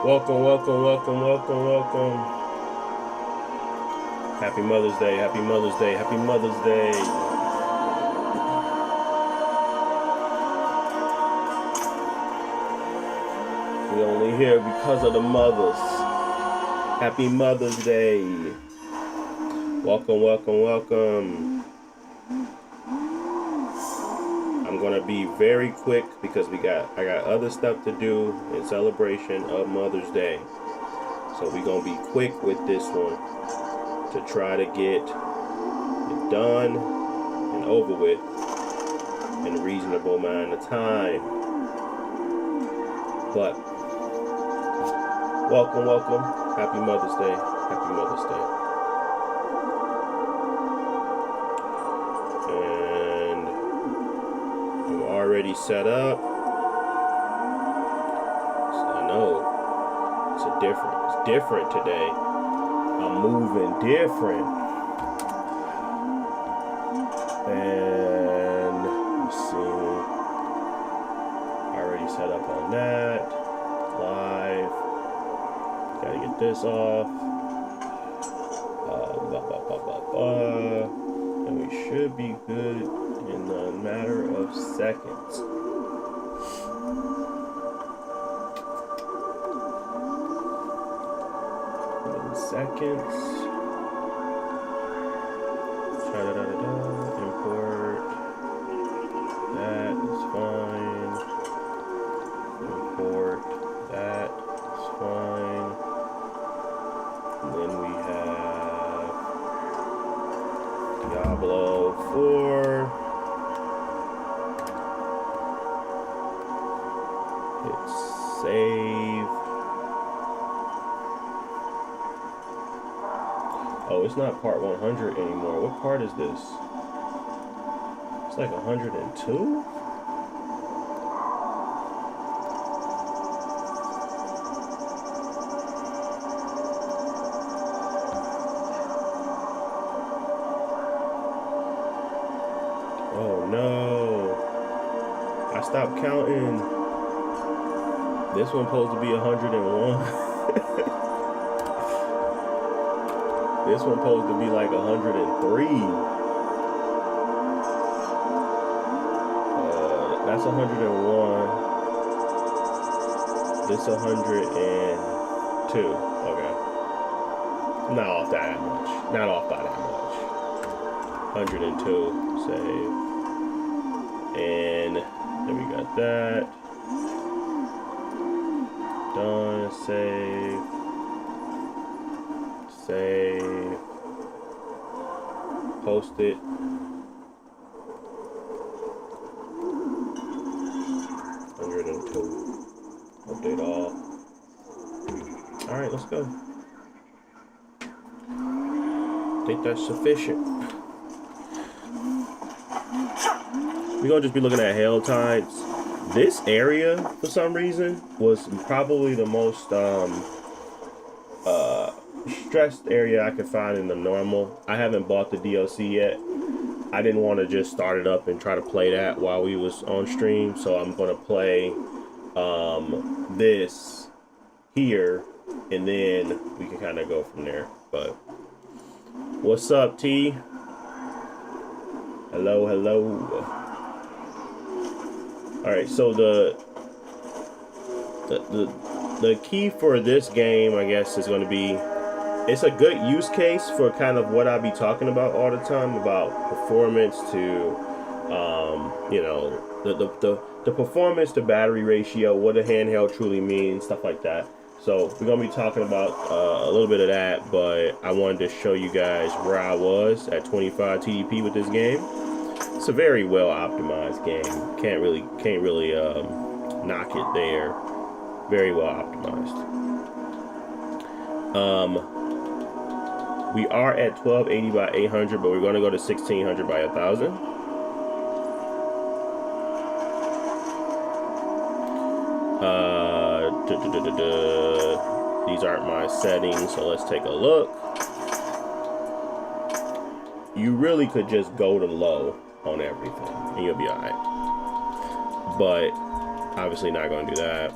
Welcome, welcome, welcome, welcome, welcome. Happy Mother's Day, happy Mother's Day, happy Mother's Day. We only here because of the mothers. Happy Mother's Day. Welcome, welcome, welcome. I'm gonna be very quick because I got other stuff to do in celebration of Mother's Day. So we're gonna be quick with this one to try to get it done and over with in a reasonable amount of time. But welcome, welcome. Happy Mother's Day. Happy Mother's Day. And I'm already set up. So I know it's different today. I'm moving different. And let's see. Already set up on that. Live. Gotta get this off. And we should be good in a matter of seconds. Seconds. Import. That is fine. Import. That is fine. And then we have Diablo 4. Hit save. Oh, it's not part 100 anymore. What part is this? It's like 102? Oh no. I stopped counting. This one's supposed to be 101. This one's supposed to be like 103. That's 101. This 102. Okay. Not off that much. Not off by that much. 102. Save. And then we got that. Done. Save. Save. Post it. Update all. Alright, let's go. I think that's sufficient. We're gonna just be looking at hail tides. This area, for some reason, was probably the most stressed area I could find in the normal. I haven't bought the DLC yet. I didn't want to just start it up and try to play that while we was on stream, so I'm gonna play this here, and then we can kind of go from there. But what's up, T? Hello, hello. All right, so the key for this game, I guess, is going to be, it's a good use case for kind of what I be talking about all the time about performance to, you know, the performance to battery ratio, what a handheld truly means, stuff like that. So we're gonna be talking about a little bit of that, but I wanted to show you guys where I was at 25 TDP with this game. It's a very well optimized game. Can't really knock it there. Very well optimized. We are at 1280 by 800, but we're going to go to 1600 by 1000. These aren't my settings, so let's take a look. You really could just go to low on everything and you'll be alright, but obviously not going to do that.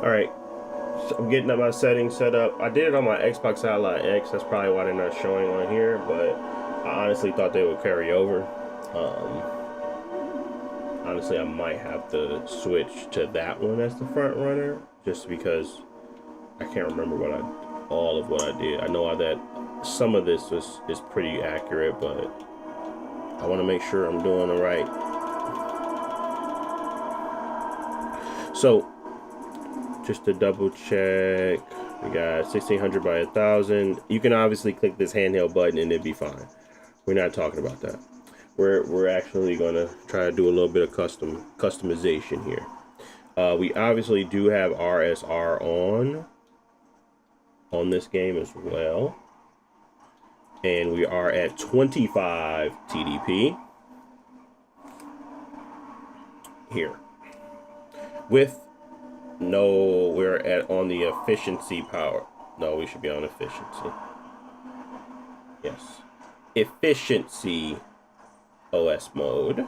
All right, so I'm getting my settings set up. I did it on my Xbox Ally X. That's probably why they're not showing on here, but I honestly thought they would carry over. Honestly, I might have to switch to that one as the front runner, just because I can't remember all of what I did. I know that some of this is pretty accurate, but I want to make sure I'm doing it right. So, just to double check, we got 1600 by 1000. You can obviously click this handheld button and it'd be fine. We're not talking about that. We're actually gonna try to do a little bit of customization here. We obviously do have RSR on this game as well, and we are at 25 TDP here with we're on the efficiency power. No, we should be on efficiency. Yes, efficiency OS mode.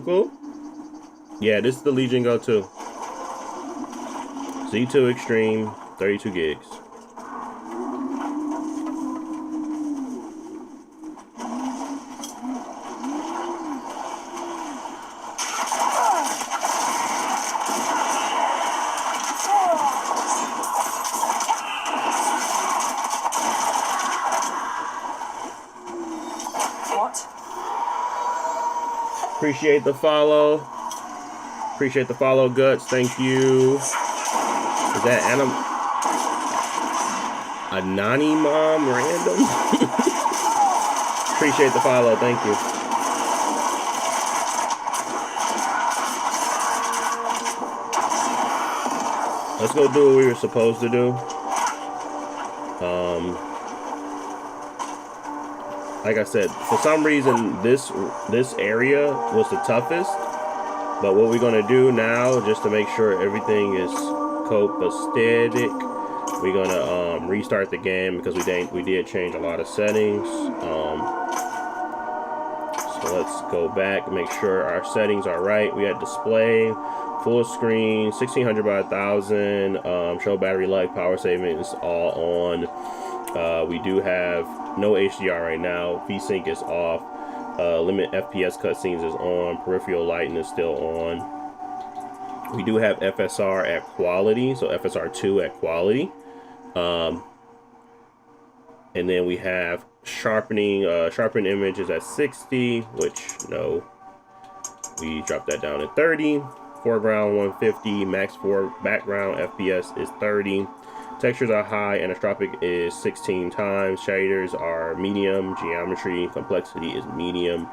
Cool. Yeah, this is the Legion Go 2. Z2 Extreme, 32 gigs. Appreciate the follow. Appreciate the follow, Guts. Thank you. Is that Anani Mom Random? Appreciate the follow. Thank you. Let's go do what we were supposed to do. Like I said, for some reason this area was the toughest, but what we're gonna do now, just to make sure everything is copacetic, we're gonna restart the game because we did change a lot of settings. So let's go back and make sure our settings are right. We had display, full screen, 1600 by 1000, show battery life, power savings, all on. We do have no HDR right now. VSync is off. Limit FPS cutscenes is on. Peripheral lighting is still on. We do have FSR at quality, so FSR 2 at quality. And then we have sharpening. Sharpen image is at 60, which no, we dropped that down to 30. Foreground 150. Max for background FPS is 30. Textures are high, anisotropic is 16 times. Shaders are medium. Geometry complexity is medium.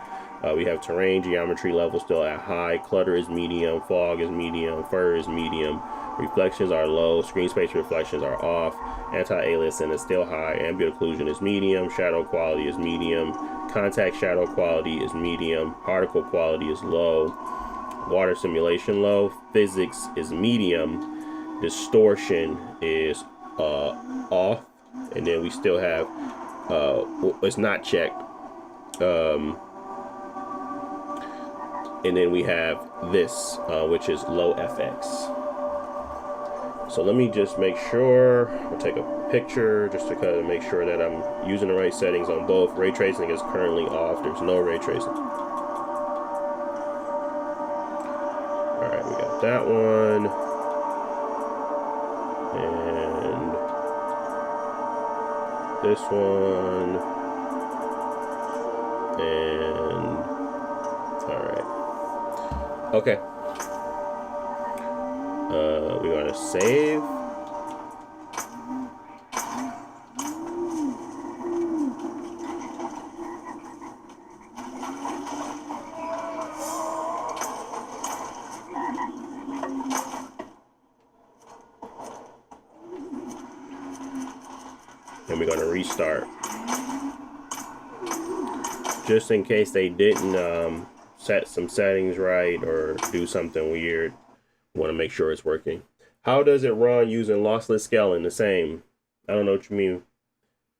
We have terrain geometry level still at high. Clutter is medium. Fog is medium. Fur is medium. Reflections are low. Screen space reflections are off. Anti-aliasing is still high. Ambient occlusion is medium. Shadow quality is medium. Contact shadow quality is medium. Particle quality is low. Water simulation low. Physics is medium. Distortion is off, and then we still have it's not checked, and then we have this which is low FX. So let me just make sure, I'll take a picture just to kind of make sure that I'm using the right settings on both. Ray tracing is currently off. There's no ray tracing. All right, we got that one. And this one. And all right. Okay. We're gonna save. And we're gonna restart. Just in case they didn't set some settings right or do something weird. Want to make sure it's working. How does it run using lossless scaling? The same. I don't know what you mean.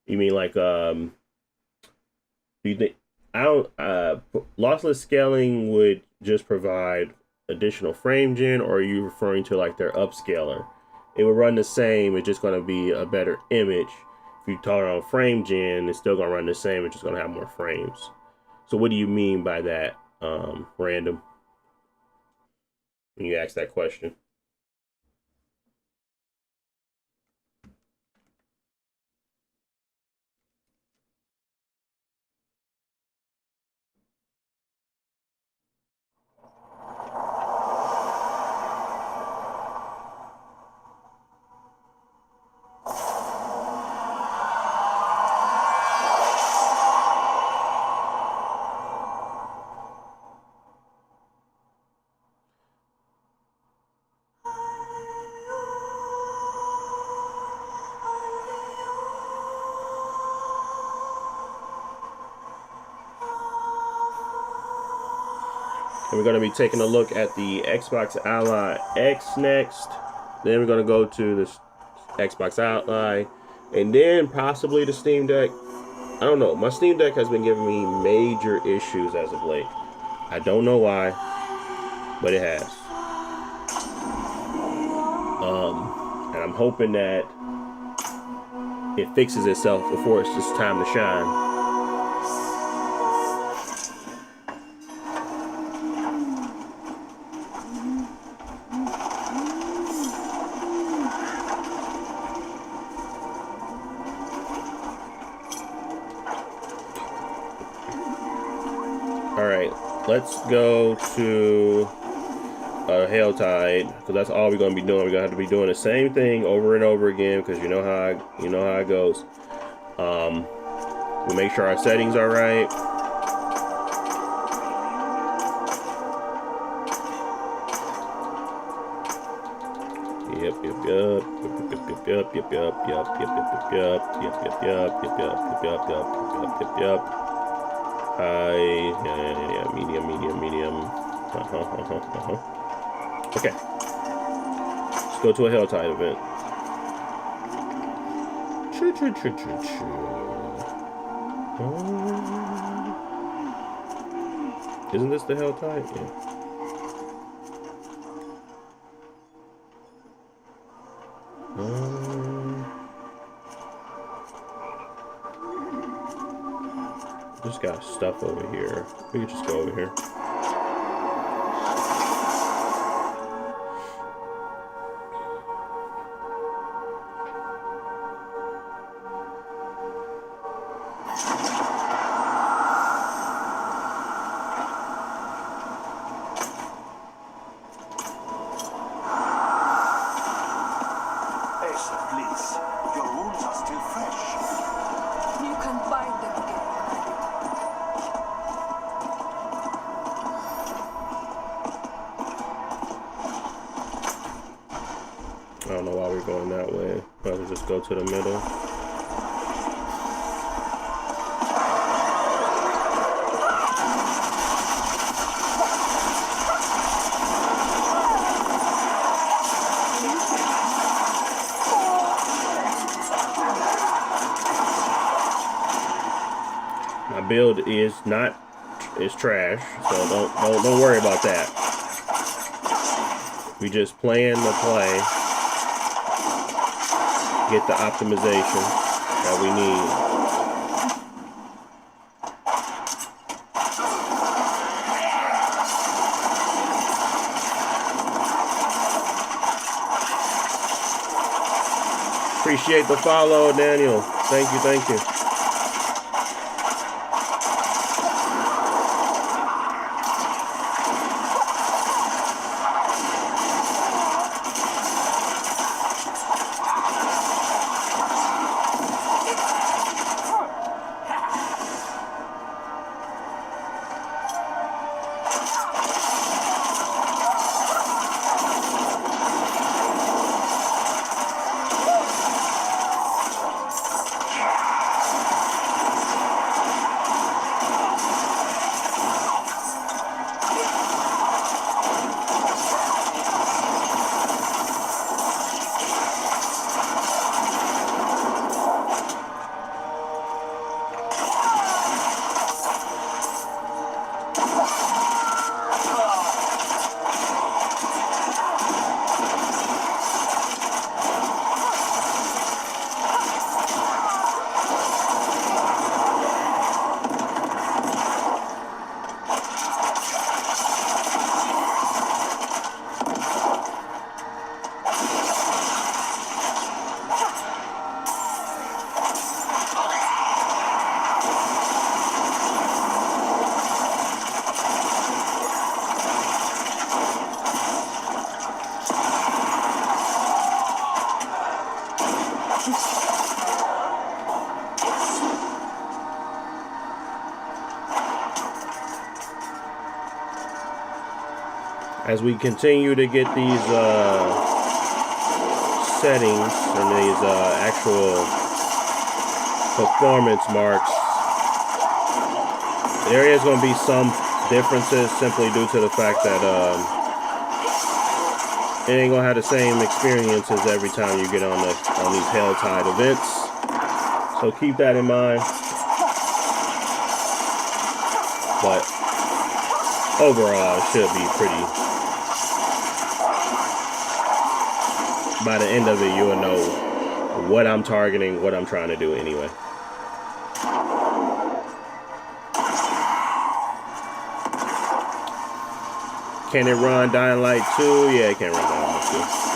You mean like do you think lossless scaling would just provide additional frame gen, or are you referring to like their upscaler? It would run the same, it's just going to be a better image. If you turn on frame gen, it's still going to run the same, it's just going to have more frames. So what do you mean by that, Random? When you ask that question. And we're going to be taking a look at the Xbox Ally X next. Then we're going to go to the Xbox Ally. And then possibly the Steam Deck. I don't know. My Steam Deck has been giving me major issues as of late. I don't know why, but it has. And I'm hoping that it fixes itself before it's just time to shine. Alright, let's go to Hail Tide, because that's all we're going to be doing. We're going to have to be doing the same thing over and over again, because you know how it goes. We'll make sure our settings are right. Yep. Yeah, medium. Okay. Let's go to a Hail Tide event. Isn't this the Hail Tide? Yeah. Just got stuff over here. We could just go over here. I don't know why we're going that way. I'll just go to the middle. build is trash, so don't worry about that. We just playing the play, get the optimization that we need. Appreciate the follow, Daniel. Thank you, thank you. As we continue to get these settings and these actual performance marks, there is going to be some differences simply due to the fact that it ain't going to have the same experiences every time you get on these Helltide events. So keep that in mind. But overall, it should be pretty. By the end of it, you'll know what I'm targeting, what I'm trying to do anyway. Can it run Dying Light 2? Yeah, it can run Dying Light 2.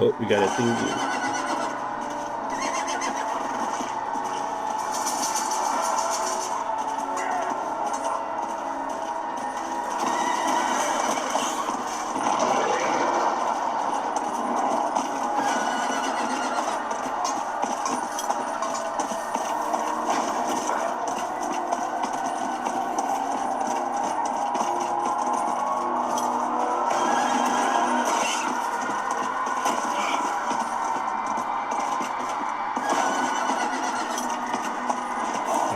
Oh, we got a thingy.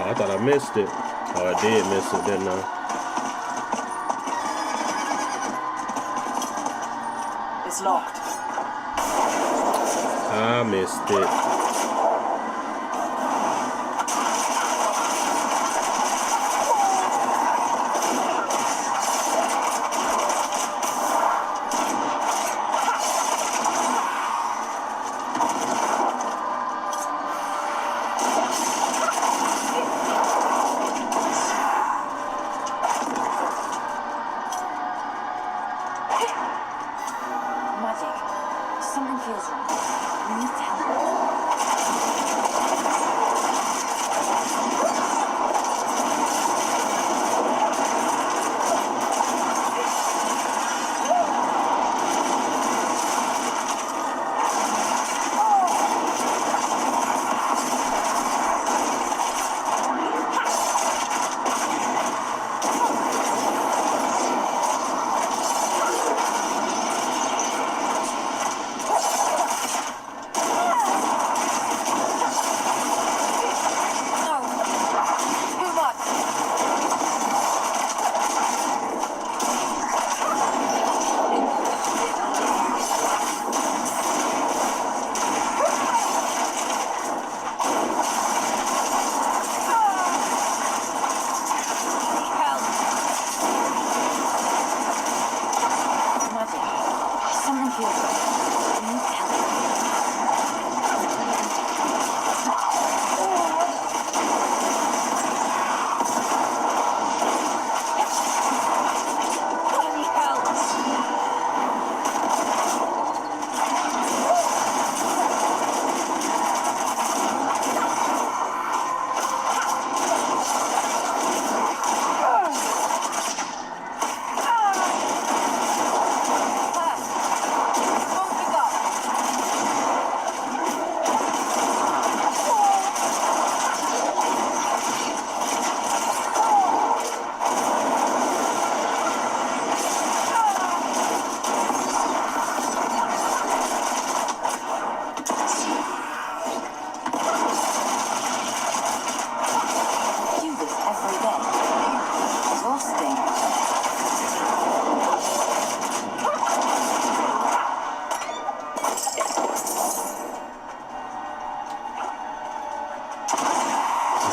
I thought I missed it. Oh, I did miss it, didn't I? It's locked. I missed it. Something feels wrong. We need to help.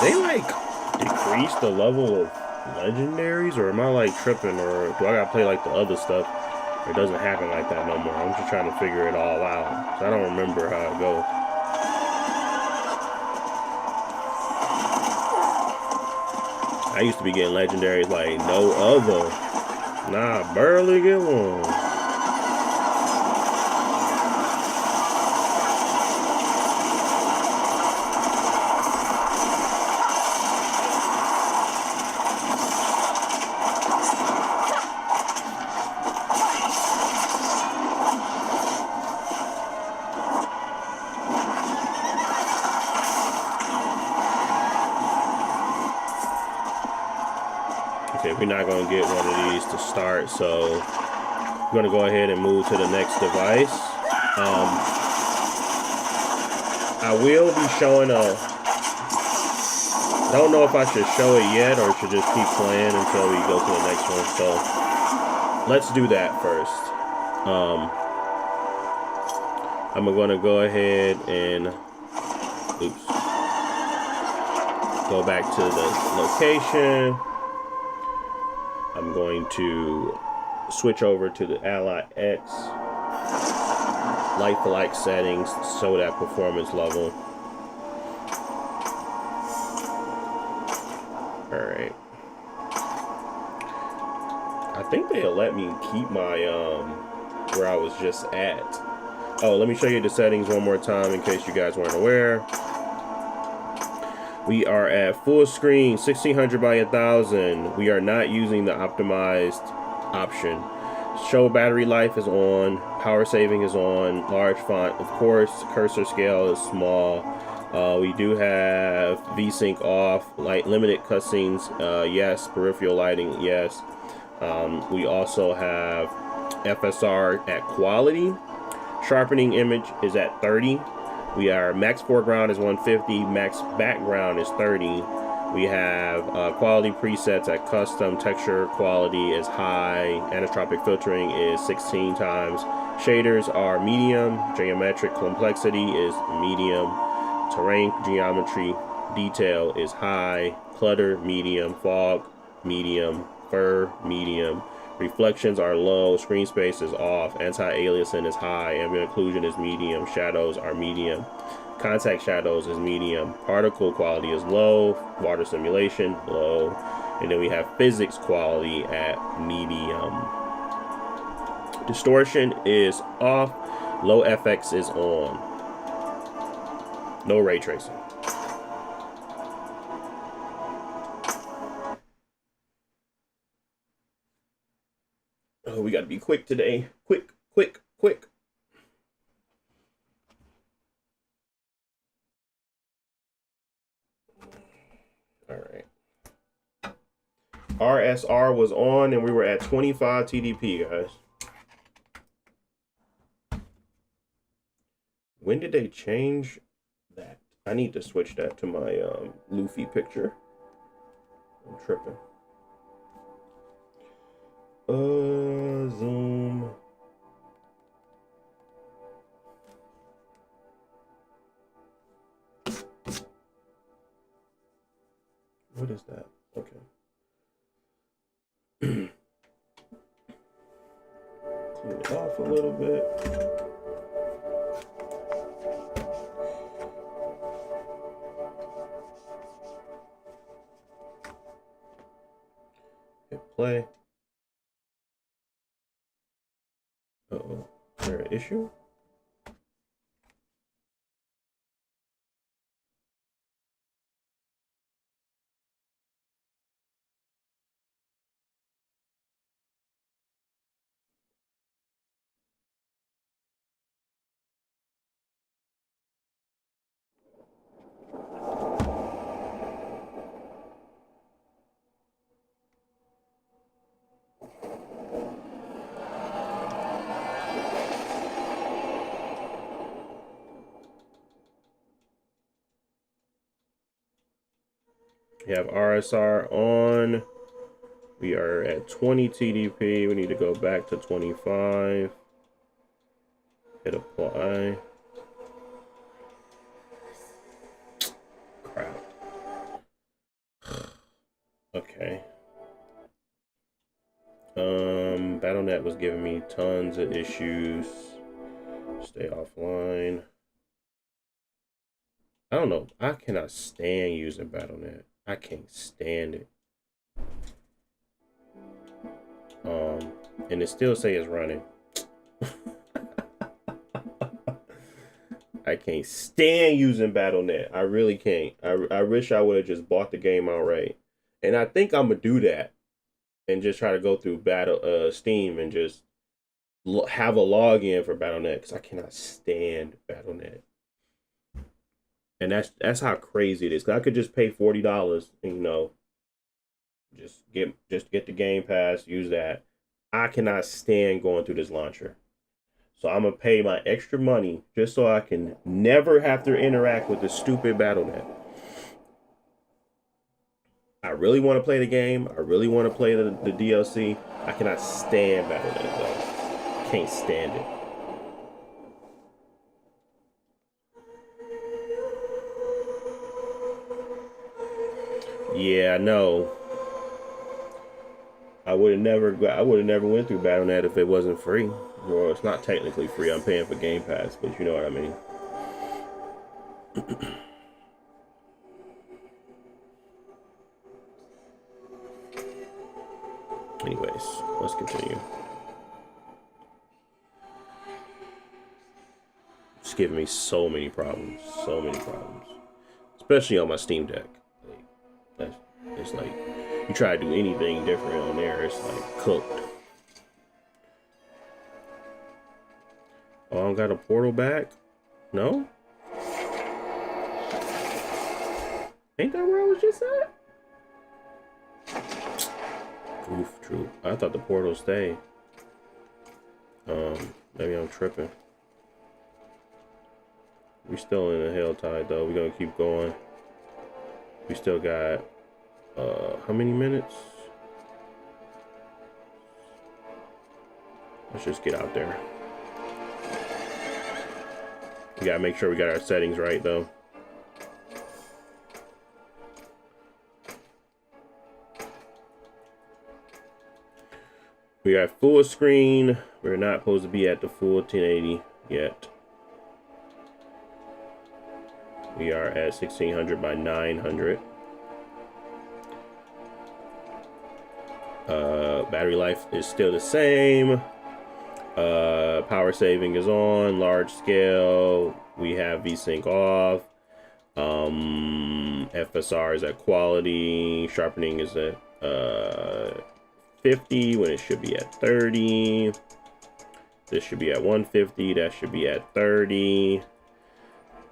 They like decrease the level of legendaries, or am I like tripping, or do I gotta play like the other stuff? It doesn't happen like that no more. I'm just trying to figure it all out. So I don't remember how it goes. I used to be getting legendaries like no other. Nah, I barely get one. Okay, we're not going to get one of these to start, so I'm going to go ahead and move to the next device. I will be showing I don't know if I should show it yet or should just keep playing until we go to the next one, so let's do that first. I'm going to go ahead and go back to the location. I'm going to switch over to the Ally X, like for like settings, show that performance level. Alright. I think they'll let me keep my, where I was just at. Oh, let me show you the settings one more time in case you guys weren't aware. We are at full screen, 1600 by 1000. We are not using the optimized option. Show battery life is on. Power saving is on. Large font, of course. Cursor scale is small. We do have VSync off. Light limited cutscenes, yes. Peripheral lighting, yes. We also have FSR at quality. Sharpening image is at 30. We are max foreground is 150, max background is 30. We have quality presets at custom, texture quality is high, anisotropic filtering is 16 times. Shaders are medium, geometric complexity is medium, terrain geometry detail is high, clutter medium, fog medium, fur medium. Reflections are low, screen space is off, anti-aliasing is high, ambient occlusion is medium, shadows are medium, contact shadows is medium, particle quality is low, water simulation low, and then we have physics quality at medium. Distortion is off, low FX is on, no ray tracing. Oh, we got to be quick today. Quick, quick, quick. All right. RSR was on and we were at 25 TDP, guys. When did they change that? I need to switch that to my Luffy picture. I'm tripping. Zoom. What is that? Okay. Clean it off a little bit. Hit play. Uh-oh. Is there an issue? We have RSR on. We are at 20 TDP. We need to go back to 25. Hit apply. Crap. Okay. Battle.net was giving me tons of issues. Stay offline. I don't know. I cannot stand using Battle.net. I can't stand it. And it still say it's running. I can't stand using Battle.net. I really can't. I wish I would have just bought the game outright. And I think I'm gonna do that and just try to go through Steam and just have a login for Battle.net because I cannot stand Battle.net. And that's how crazy it is. Cause I could just pay $40 and just get the Game Pass, use that. I cannot stand going through this launcher. So I'm gonna pay my extra money just so I can never have to interact with this stupid Battle.net. I really want to play the game. I really want to play the DLC. I cannot stand Battle.net though. Can't stand it. Yeah, I know. I would have never went through Battle.net if it wasn't free. Well, it's not technically free. I'm paying for Game Pass, but you know what I mean. Anyways, let's continue. giving me so many problems. So many problems. Especially on my Steam Deck. It's like, you try to do anything different on there, it's like cooked. Oh, I don't got a portal back? No? Ain't that where I was just at? Oof, true. I thought the portal stayed. Maybe I'm tripping. We still in a hell tide though. We're gonna keep going. We still got how many minutes? Let's just get out there. We gotta make sure we got our settings right though. We got full screen. We're not supposed to be at the full 1080 yet. We are at 1600 by 900. Battery life is still the same. Power saving is on. Large scale. We have VSync off. FSR is at quality. Sharpening is at 50 when it should be at 30. This should be at 150. That should be at 30.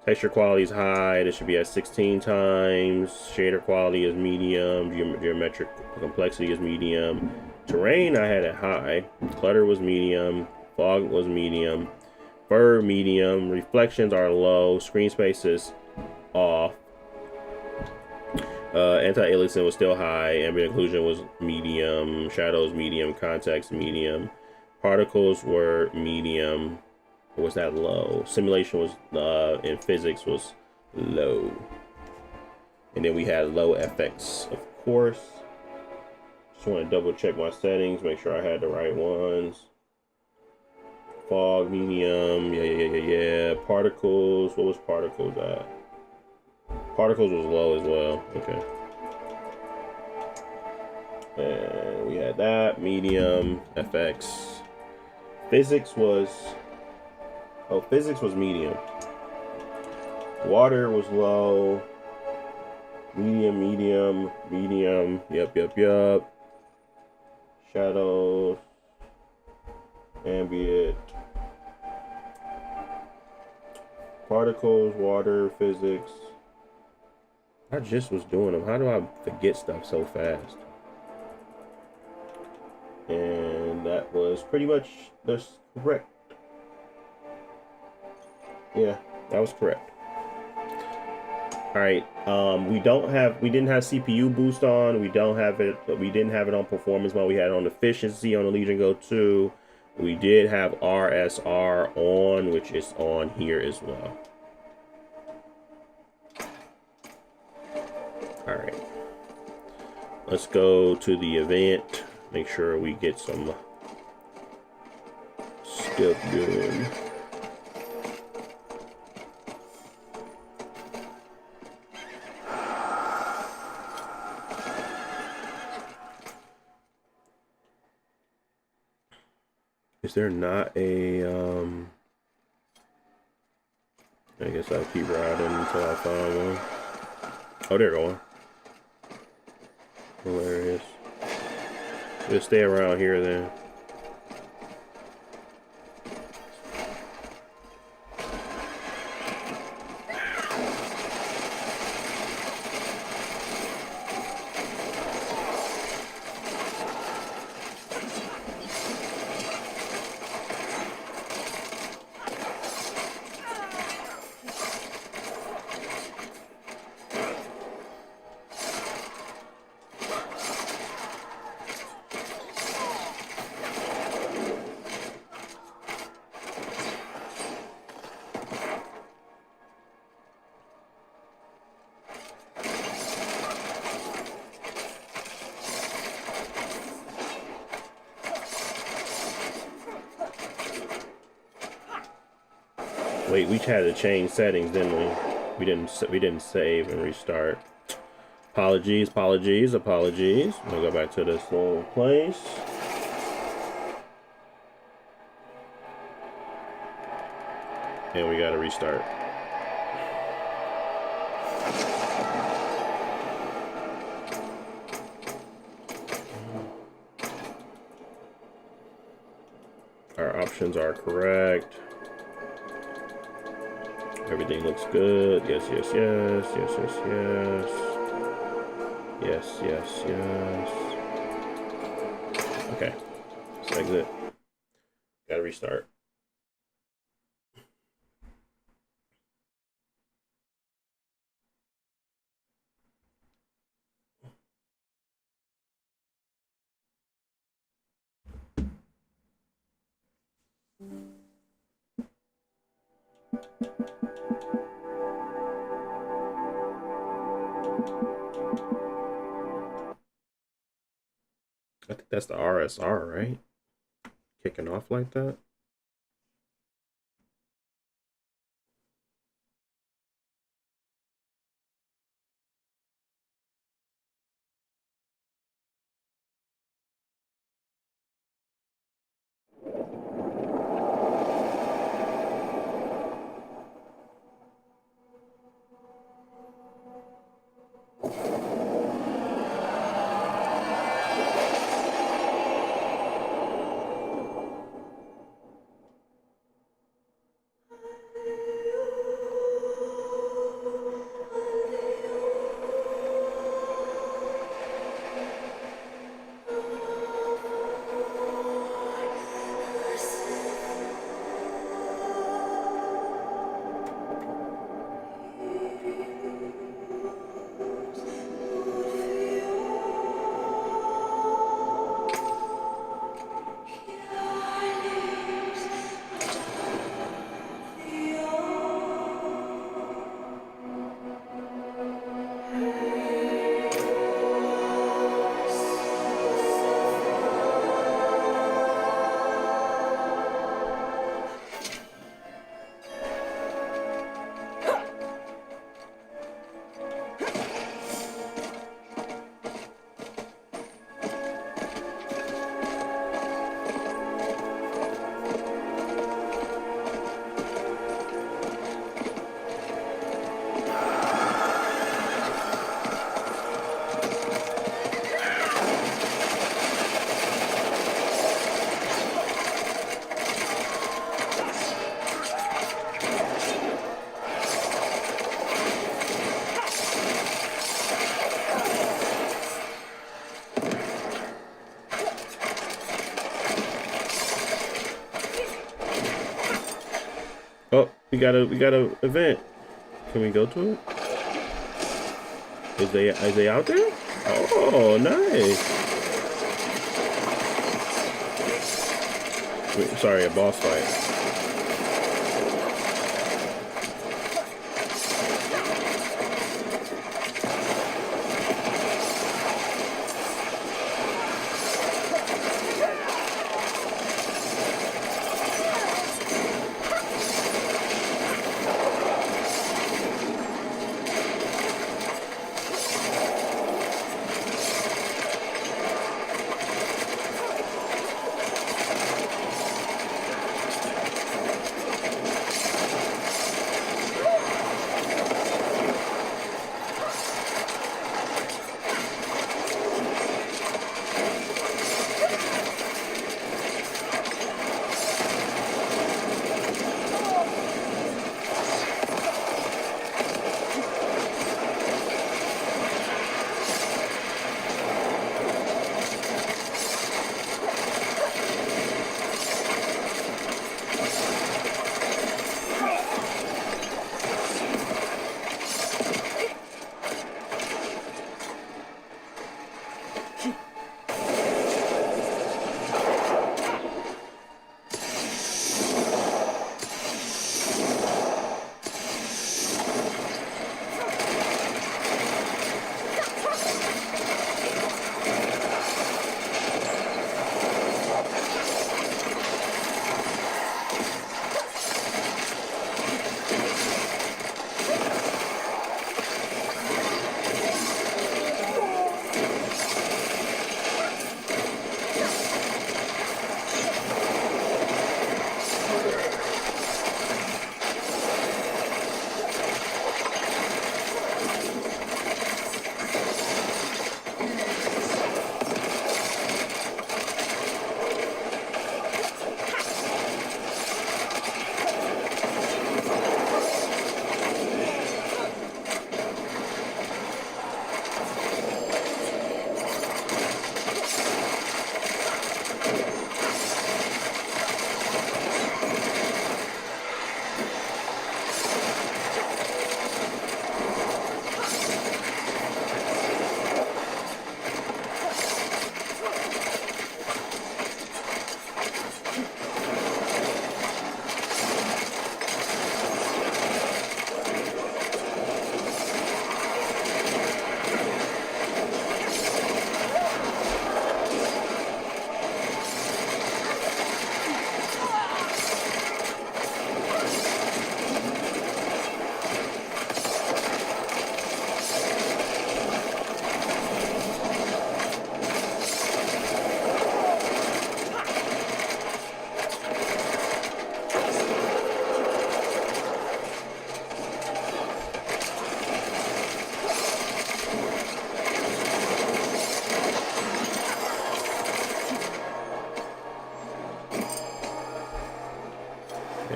Texture quality is high. This should be at 16 times. Shader quality is medium. Geometric complexity is medium. Terrain I had at high. Clutter was medium. Fog was medium. Blur medium. Reflections are low. Screen space is off. Anti-aliasing was still high. Ambient occlusion was medium. Shadows medium. Context medium. Particles were medium. Or was that low? Simulation was in physics was low. And then we had low FX, of course. Just want to double check my settings, make sure I had the right ones. Fog medium. Yeah. Particles. What was particles at? Particles was low as well. Okay. And we had that medium. FX. Physics was medium. Water was low. Medium. Yup. Shadows. Ambient. Particles, water, physics. I just was doing them. How do I forget stuff so fast? And that was pretty much correct. Yeah, that was correct. All right. We didn't have CPU boost on. We didn't have it on performance mode. We had it on efficiency on the Legion Go 2. We did have RSR on, which is on here as well. All right. Let's go to the event. Make sure we get some stuff going. Is there not a, I guess I'll keep riding until I find one. Oh, they're going. Hilarious. Just stay around here then. Wait, we had to change settings, didn't we? We didn't save and restart. Apologies. We'll go back to this little place. And we gotta restart. Our options are correct. Everything looks good. Yes, yes, yes, yes, yes, yes. Yes, yes, yes. Okay, let's exit. Gotta restart. I think that's the RSR, right? Kicking off like that. Oh, we got a event. Can we go to it? Is they out there? Oh, nice. Wait, sorry, a boss fight.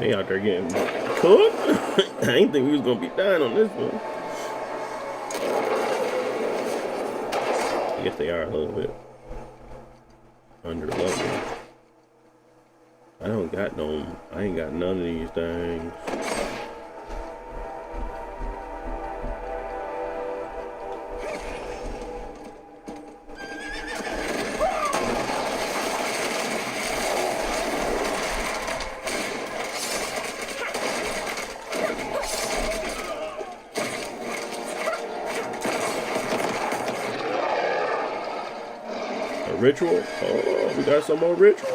They out there getting cooked. I didn't think we was gonna be dying on this one. I guess they are a little bit under level. I ain't got none of these things. Ritual? Oh, we got some more rituals.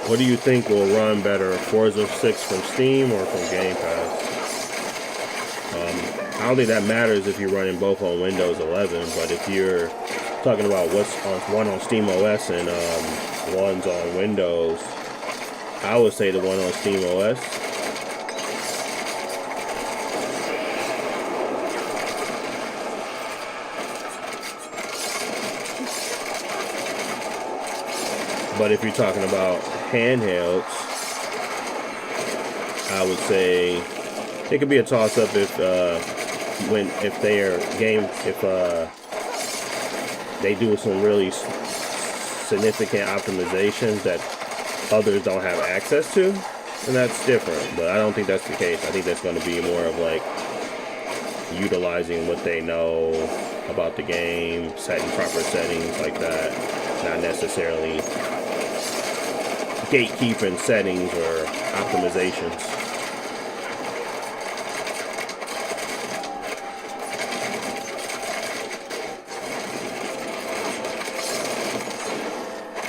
What do you think will run better, Forza 6 from Steam or from Game Pass? I don't think that matters if you're running both on Windows 11, but if you're talking about what's on one on Steam OS and one's on Windows, I would say the one on Steam OS. But if you're talking about handhelds, I would say it could be a toss-up if they do some really significant optimizations that others don't have access to, and that's different. But I don't think that's the case. I think that's going to be more of like utilizing what they know about the game, setting proper settings like that, not necessarily gatekeeping settings or optimizations.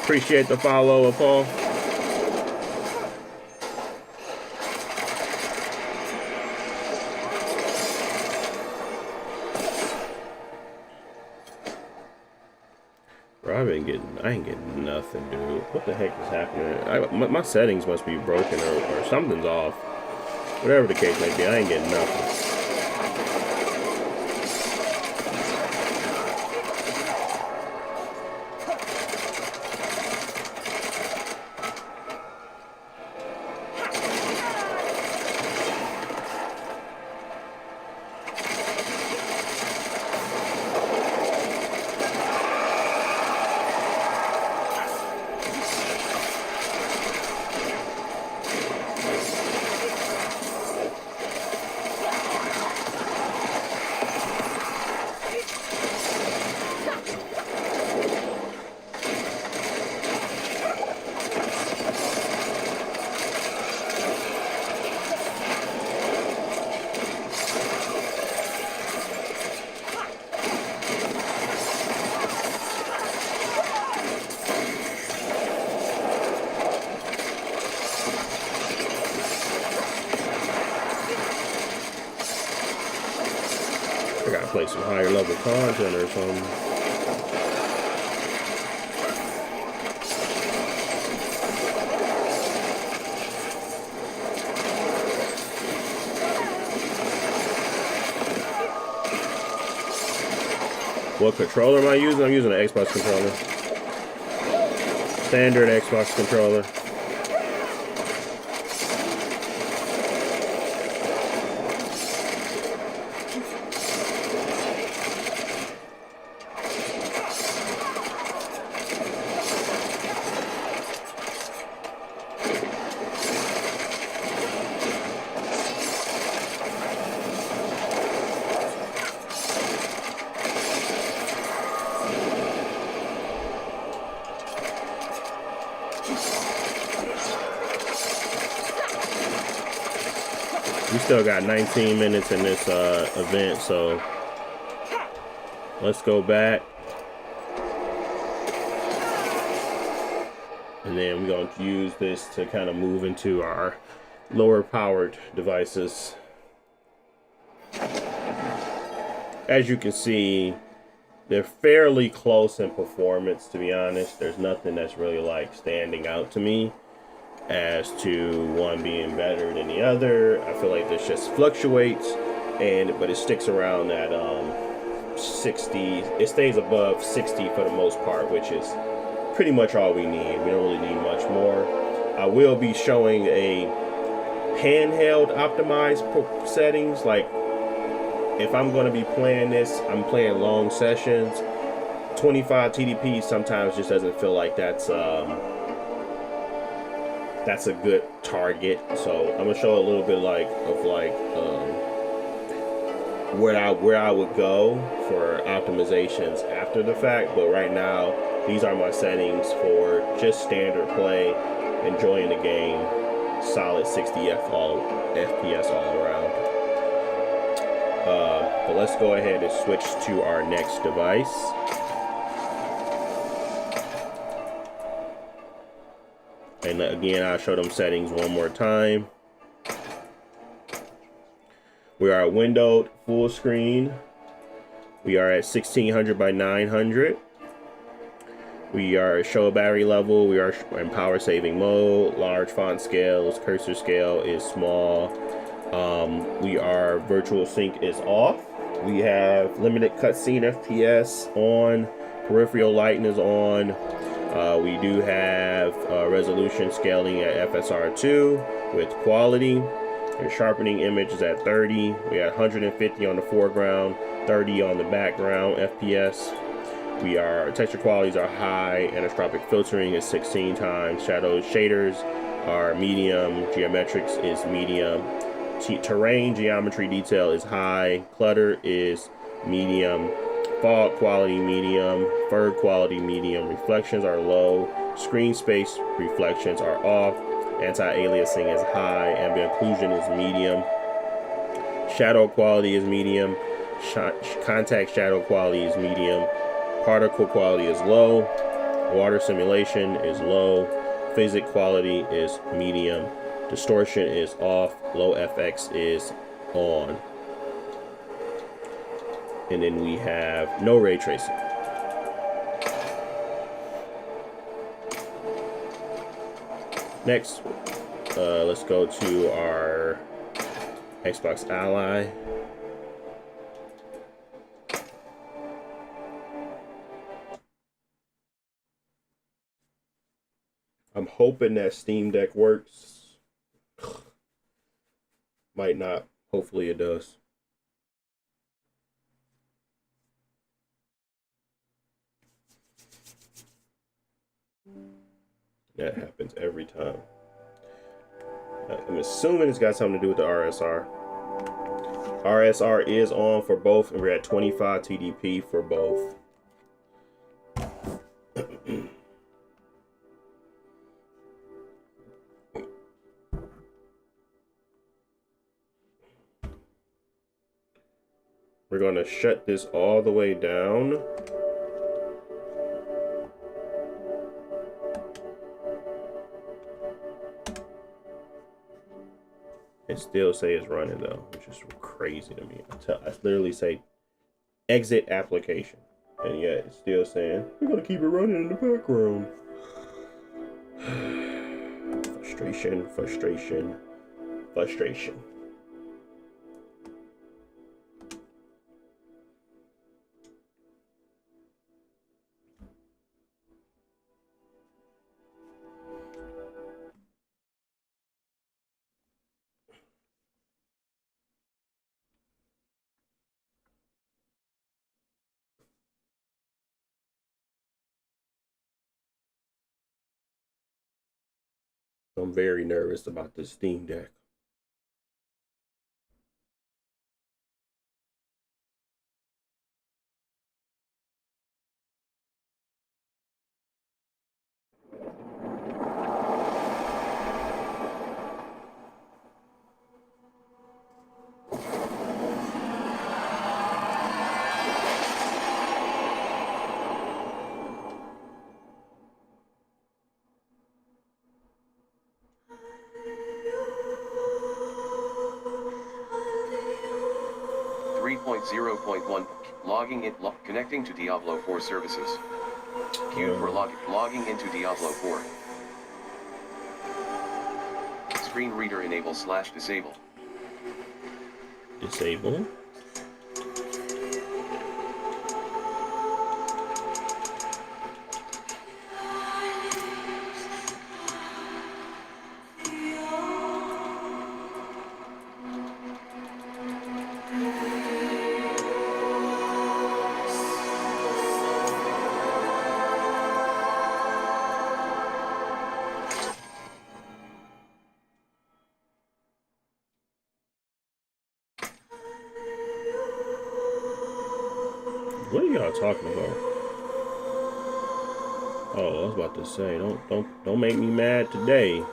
Appreciate the follow, Paul. Bro, I ain't getting nothing, dude. What the heck is happening? My settings must be broken or something's off. Whatever the case may be, I ain't getting nothing. I gotta play some higher level content or something. What controller am I using? I'm using an Xbox controller. Standard Xbox controller. We still got 19 minutes in this event, so let's go back. And then we're going to use this to kind of move into our lower powered devices. As you can see, they're fairly close in performance, to be honest. There's nothing that's really like standing out to me as to one being better than the other. I feel like this just fluctuates, but it sticks around that 60. It stays above 60 for the most part, which is pretty much all we need. We don't really need much more. I will be showing a handheld optimized settings. Like if I'm going to be playing this, I'm playing long sessions. 25 TDP sometimes just doesn't feel like that's a good target. So I'm gonna show a little bit where I would go for optimizations after the fact. But right now, these are my settings for just standard play, enjoying the game, solid 60 FPS all around. But let's go ahead and switch to our next device. And again, I'll show them settings one more time. We are windowed full screen. We are at 1600 by 900. We are show battery level. We are in power saving mode. Large font scales. Cursor scale is small. We are virtual sync is off. We have limited cutscene FPS on. Peripheral lighting is on. We do have resolution scaling at FSR2 with quality. And sharpening image is at 30. We had 150 on the foreground, 30 on the background FPS. Texture qualities are high. Anisotropic filtering is 16 times. Shadows, shaders are medium. Geometrics is medium. Terrain geometry detail is high. Clutter is medium. Fog quality medium. Fur quality medium. Reflections are low. Screen space reflections are off. Anti-aliasing is high. Ambient occlusion is medium. Shadow quality is medium. Contact shadow quality is medium. Particle quality is low. Water simulation is low. Physics quality is medium. Distortion is off. Low FX is on. And then we have no ray tracing. Next, let's go to our Xbox Ally. I'm hoping that Steam Deck works. Might not. Hopefully it does. That happens every time. I'm assuming it's got something to do with the RSR. RSR is on for both, and we're at 25 TDP for both. We're going to shut this all the way down. It still say it's running though, which is crazy to me. I literally say exit application, and yet it's still saying we're gonna keep it running in the background. Frustration, frustration, frustration. I'm very nervous about this Steam Deck. 3.0.1 Logging in. Connecting to Diablo 4 services. Queue for logging into Diablo 4. Screen reader enable/disable. Disable. What are y'all talking about? Oh, I was about to say, don't make me mad today.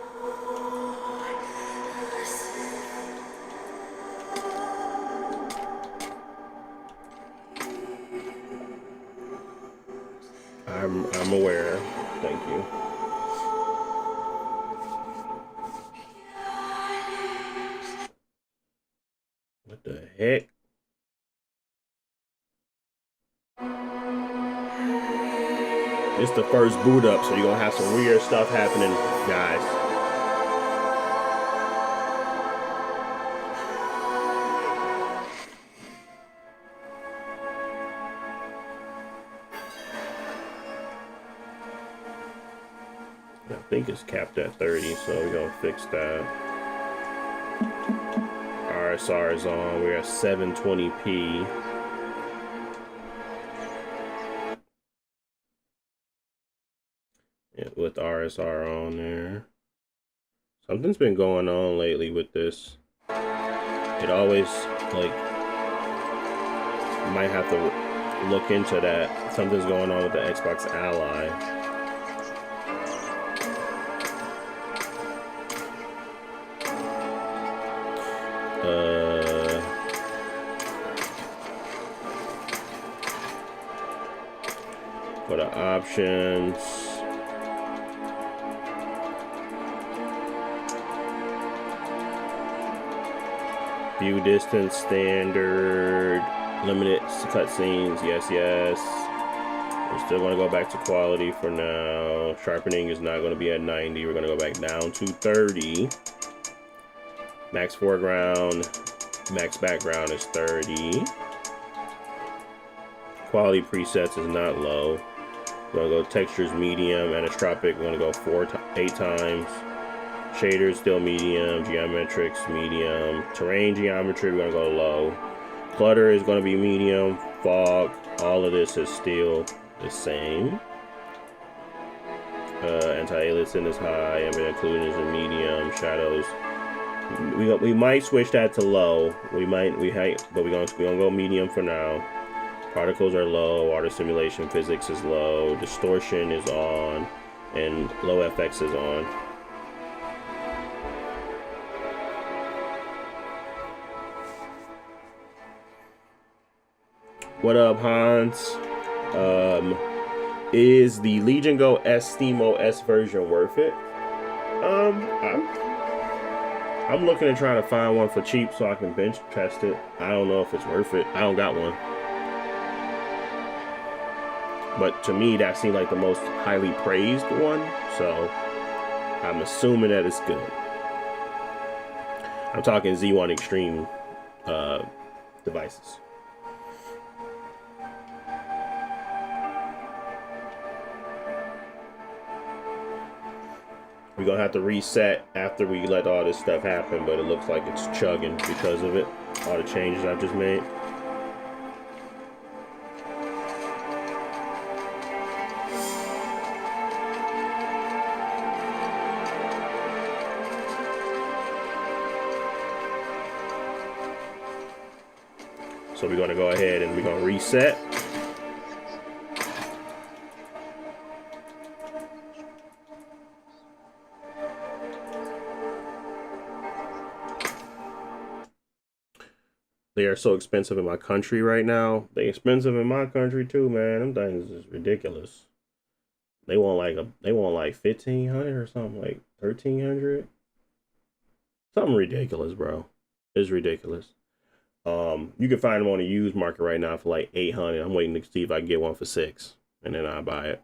I'm aware. Thank you. What the heck? It's the first boot up, so you're gonna have some weird stuff happening, guys. I think it's capped at 30, so we're gonna fix that. RSR is on. We're at 720p. Yeah, with RSR on there. Something's been going on lately with this. It always, like, might have to look into that. Something's going on with the Xbox Ally. For the options, view distance standard, limited cutscenes, yes. We're still going to go back to quality for now. Sharpening is not going to be at 90. We're going to go back down to 30. Max foreground, max background is 30. Quality presets is not low. We're going to go textures medium, anisotropic, we're going to go 8 times. Shaders still medium, geometrics medium, terrain geometry we're going to go low. Clutter is going to be medium, fog, all of this is still the same. Anti-aliasing is high, ambient occlusion is a medium, shadows. We might switch that to low. But we're gonna go medium for now. Particles are low, water simulation physics is low, distortion is on, and low FX is on. What up, Hans? Is the Legion Go S Steamo S version worth it? I'm looking at trying to find one for cheap so I can bench test it. I don't know if it's worth it. I don't got one. But to me, that seemed like the most highly praised one. So I'm assuming that it's good. I'm talking Z1 Extreme devices. We're gonna have to reset after we let all this stuff happen, but it looks like it's chugging because of it. All the changes I've just made. So we're gonna go ahead and we're gonna reset. They are so expensive in my country right now. They expensive in my country too, man. Them things is ridiculous. They want like 1,500 or something, like 1,300. Something ridiculous, bro. It's ridiculous. You can find them on the used market right now for like 800. I'm waiting to see if I can get one for 6, and then I'll buy it.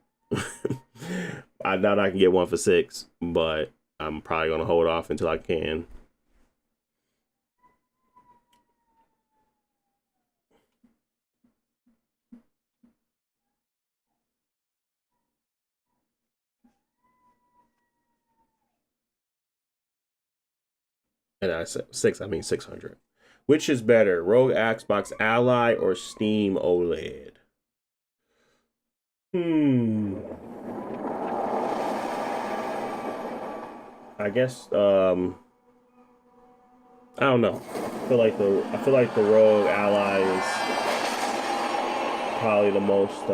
I doubt I can get one for 6, but I'm probably gonna hold off until I can. And I said 6, I mean 600. Which is better, Rogue Xbox Ally or Steam OLED? I guess I don't know. I feel like the Rogue Ally is probably the most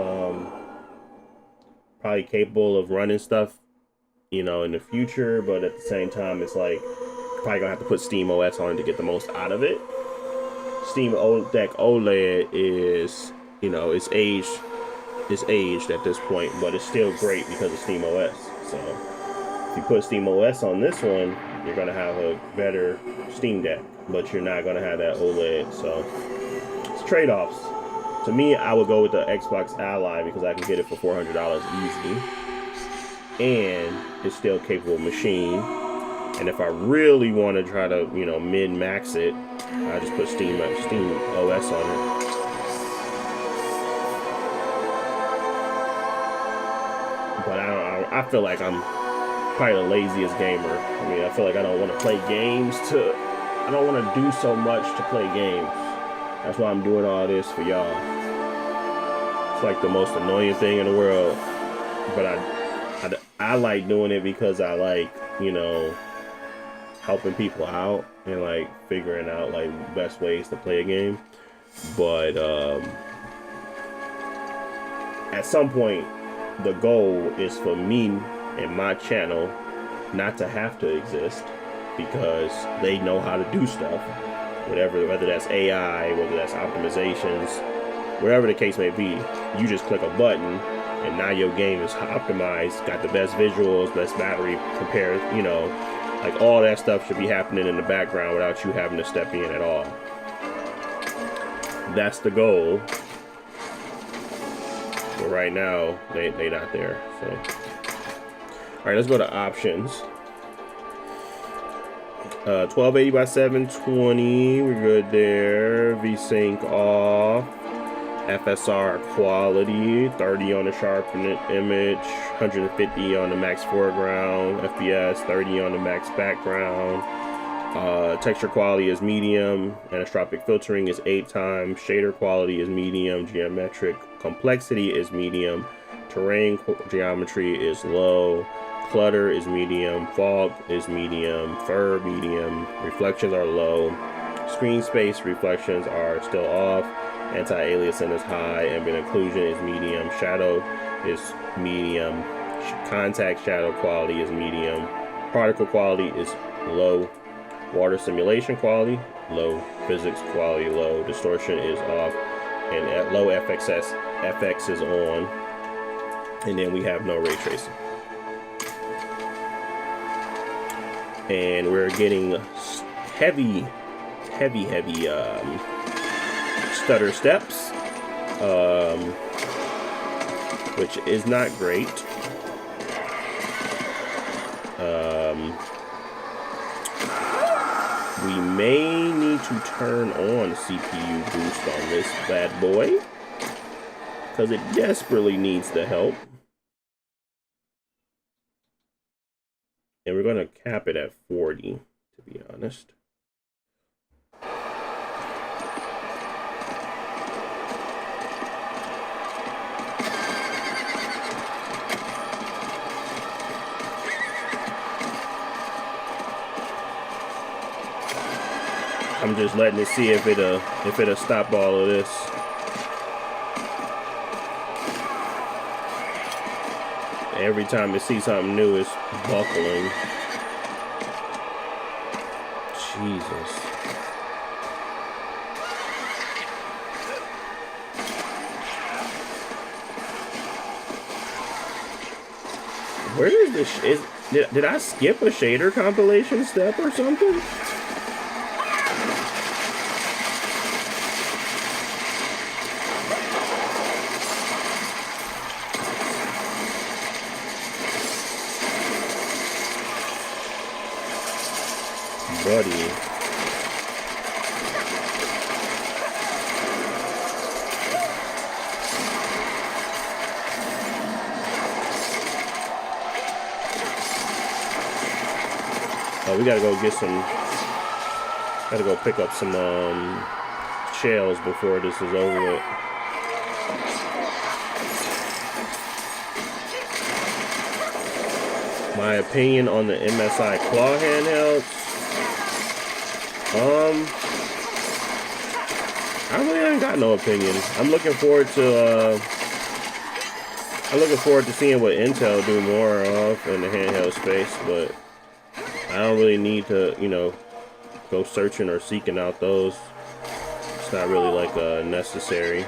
probably capable of running stuff, you know, in the future, but at the same time it's like probably gonna have to put Steam OS on it to get the most out of it. Steam Deck OLED is, you know, it's aged at this point, but it's still great because of Steam OS. So if you put Steam OS on this one, you're gonna have a better Steam Deck, but you're not gonna have that OLED. So it's trade-offs. To me, I would go with the Xbox Ally because I can get it for $400 easy, and it's still capable machine. And if I really want to try to, you know, min-max it, I just put Steam OS on it. But I feel like I'm probably the laziest gamer. I mean, I feel like I don't want to play games I don't want to do so much to play games. That's why I'm doing all this for y'all. It's like the most annoying thing in the world. But I like doing it because I like, you know, helping people out and like figuring out like best ways to play a game. But at some point the goal is for me and my channel not to have to exist, because they know how to do stuff, whether that's AI, whether that's optimizations, whatever the case may be. You just click a button and now your game is optimized, got the best visuals, best battery compared, you know, like all that stuff should be happening in the background without you having to step in at all. That's the goal. But right now, they not there. So, all right, let's go to options. 1280 by 720, we're good there. VSync off. FSR quality, 30 on the sharpen image, 150 on the max foreground, FPS 30 on the max background. Texture quality is medium, anisotropic filtering is 8 times, shader quality is medium, geometric complexity is medium, terrain geometry is low, clutter is medium, fog is medium, fur medium, reflections are low, screen space reflections are still off, anti-aliasing is high, ambient occlusion is medium, shadow is medium, contact shadow quality is medium, particle quality is low, water simulation quality low, physics quality low, distortion is off, and at low FX is on, and then we have no ray tracing. And we're getting heavy stutter steps, which is not great. We may need to turn on CPU boost on this bad boy, because it desperately needs the help. And we're going to cap it at 40, to be honest. I'm just letting it see if it'll stop all of this. Every time it sees something new, it's buckling. Jesus. Where is this? Did I skip a shader compilation step or something? buddy. Oh, we gotta go get some. Gotta go pick up some shells before this is over with. My opinion on the MSI claw handhelds. I really ain't got no opinion. I'm looking forward to seeing what Intel do more of in the handheld space, but I don't really need to, you know, go searching or seeking out those. It's not really like necessary.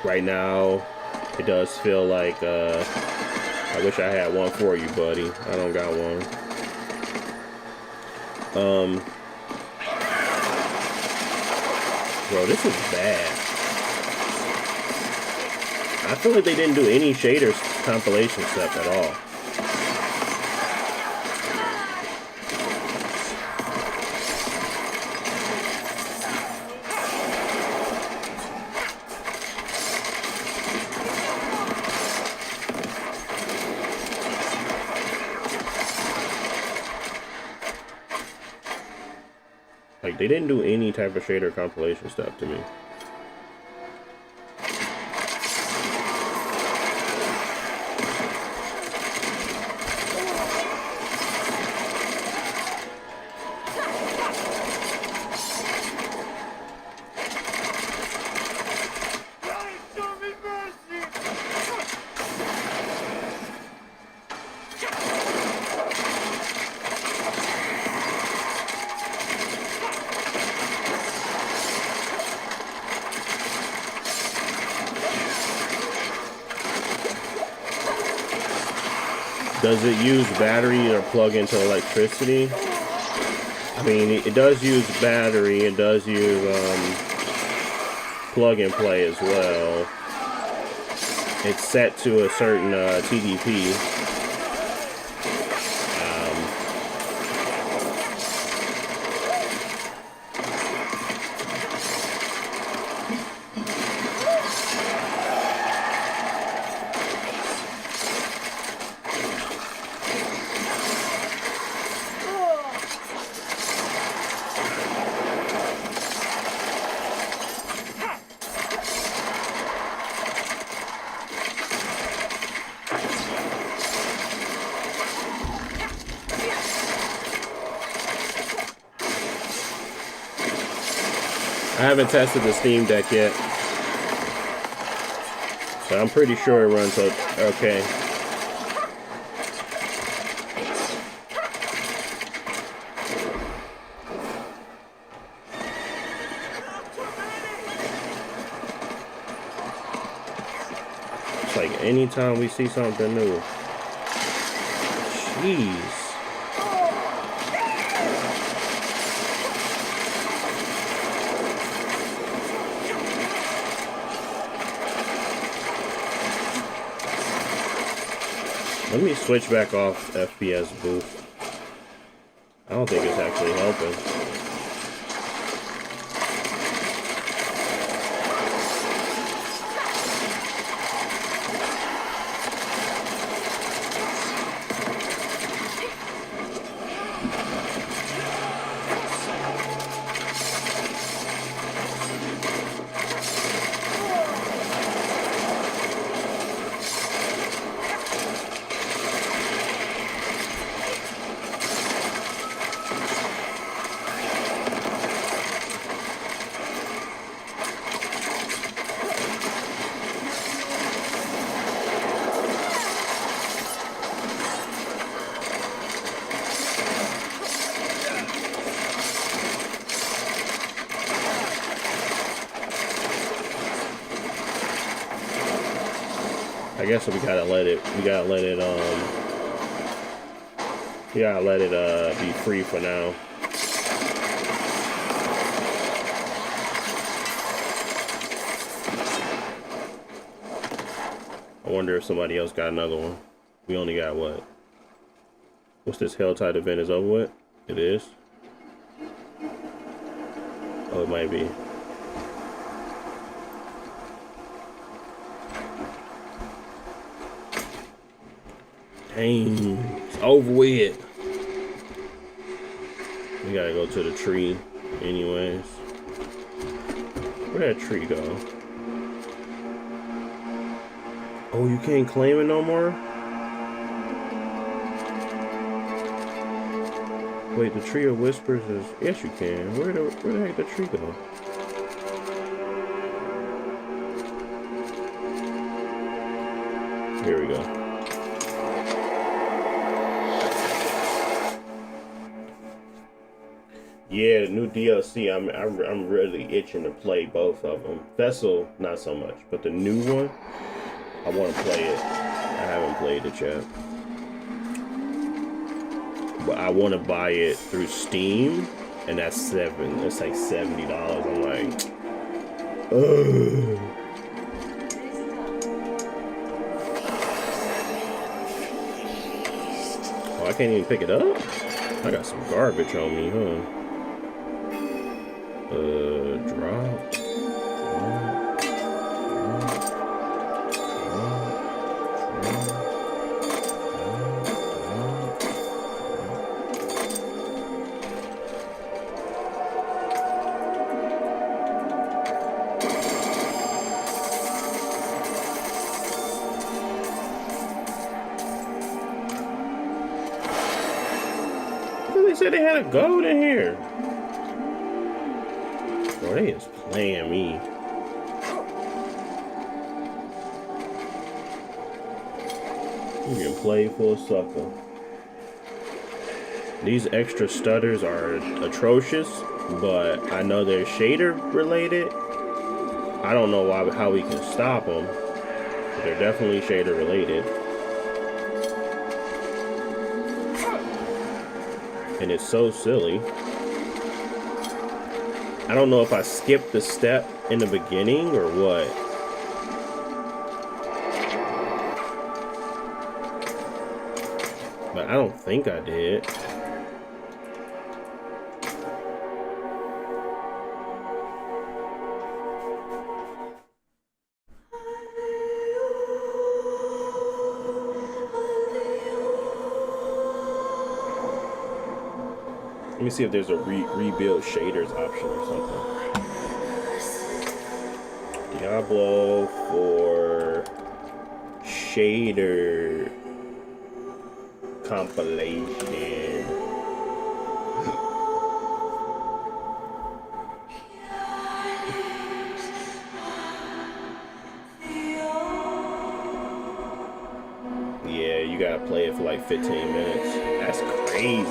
Right now, it does feel like I wish I had one for you, buddy. I don't got one. Bro, this is bad. I feel like they didn't do any shaders compilation stuff at all. Like, they didn't do any type of shader compilation stuff to me. Does it use battery or plug into electricity? I mean, it does use battery. It does use plug and play as well. It's set to a certain TDP. I haven't tested the Steam Deck yet, but I'm pretty sure it runs okay. It's like anytime we see something new. Jeez. Let me switch back off FPS boost. I don't think it's actually helping. I guess we gotta let it be free for now. I wonder if somebody else got another one. We only got what? What's this Helltide event is over with? It is. Oh, it might be. Dang, it's over with. We gotta go to the tree anyways. Where'd that tree go? Oh, you can't claim it no more? Wait, the tree of whispers is... Yes, you can. Where the heck did the tree go? Here we go. Yeah, the new DLC. I'm really itching to play both of them. Vessel, not so much, but the new one, I want to play it. I haven't played it yet, but I want to buy it through Steam, and that's like $70. I'm like, ugh. Oh, I can't even pick it up. I got some garbage on me, huh? Drop. They said they had a gold in here. Oh, they is playing me. You can play for a sucker. These extra stutters are atrocious, but I know they're shader related. I don't know how we can stop them, but they're definitely shader related. And it's so silly. I don't know if I skipped the step in the beginning or what. But I don't think I did. Let me see if there's a rebuild shaders option or something. Diablo for shader compilation. Yeah, you gotta play it for like 15 minutes. That's crazy.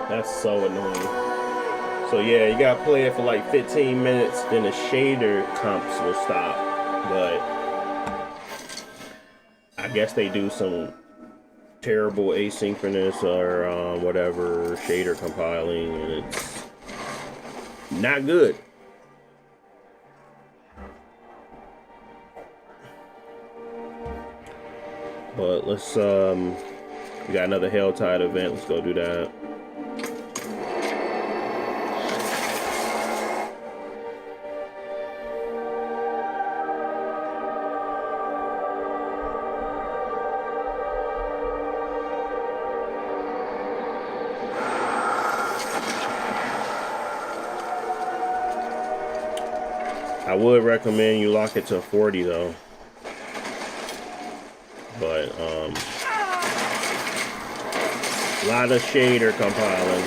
That's so annoying. So yeah, you gotta play it for like 15 minutes, then the shader comps will stop. But I guess they do some terrible asynchronous or whatever shader compiling, and it's not good. But let's we got another Helltide event. Let's go do that. I would recommend you lock it to 40 though. But a lot of shader compiling.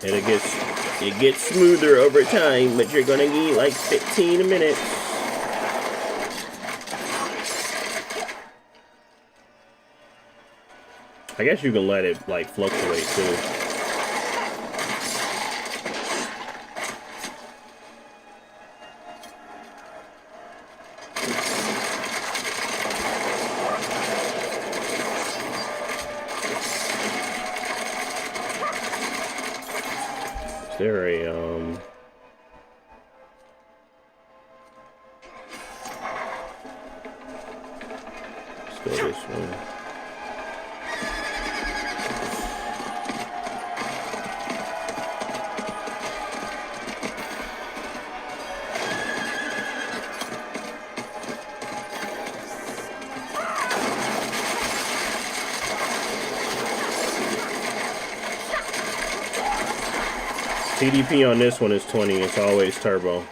And it gets smoother over time, but you're gonna need like 15 minutes. I guess you can let it like fluctuate too. go this way. TDP on this one is 20. It's always turbo.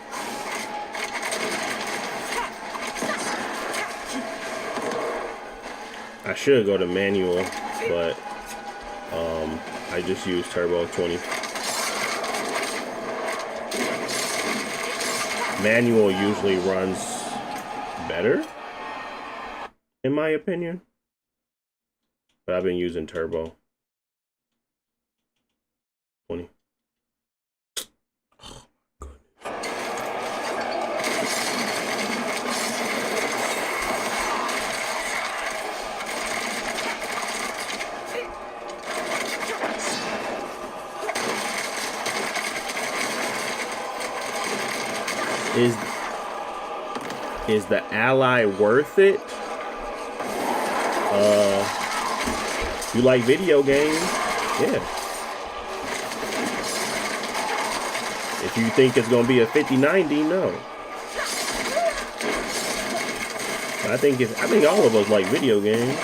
I should go to manual, but I just use turbo 20. Manual usually runs better, in my opinion, but I've been using turbo 20. Is the ally worth it? You like video games? Yeah. If you think it's gonna be a 50-90, no. I think all of us like video games.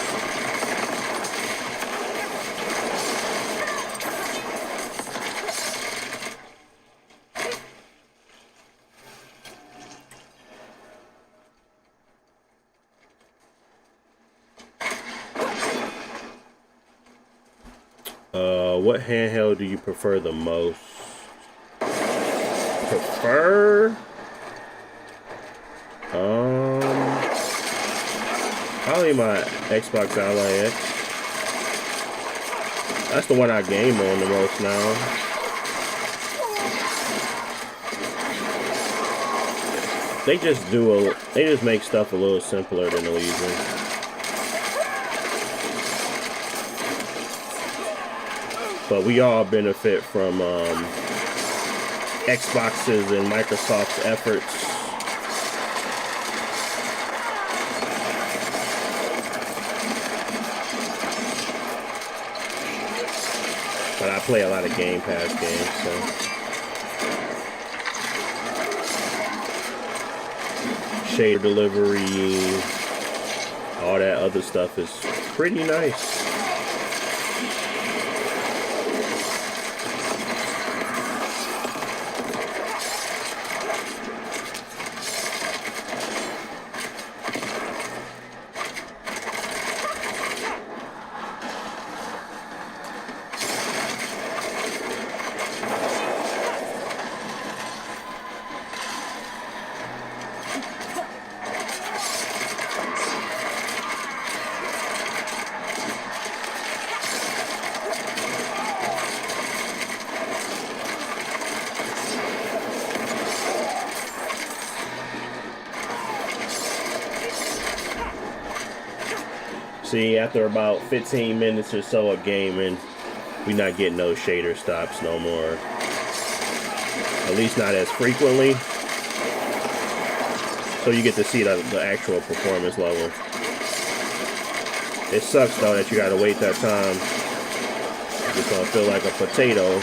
What handheld do you prefer the most? Prefer? Probably my Xbox Ally X. That's the one I game on the most now. They just make stuff a little simpler than the Legion. But we all benefit from Xbox's and Microsoft's efforts. But I play a lot of Game Pass games, so. Shader delivery, all that other stuff is pretty nice. See, after about 15 minutes or so of gaming, we're not getting those shader stops no more. At least not as frequently. So you get to see the actual performance level. It sucks though that you gotta wait that time. It's gonna feel like a potato.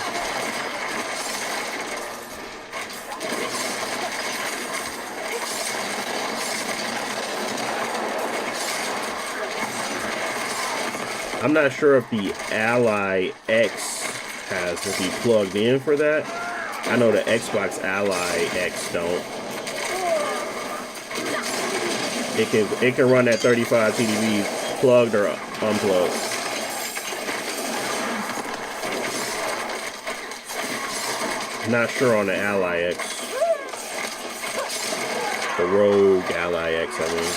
I'm not sure if the Ally X has to be plugged in for that. I know the Xbox Ally X don't. It can run that 35 TDP plugged or unplugged. Not sure on the Ally X. The Rogue Ally X, I mean.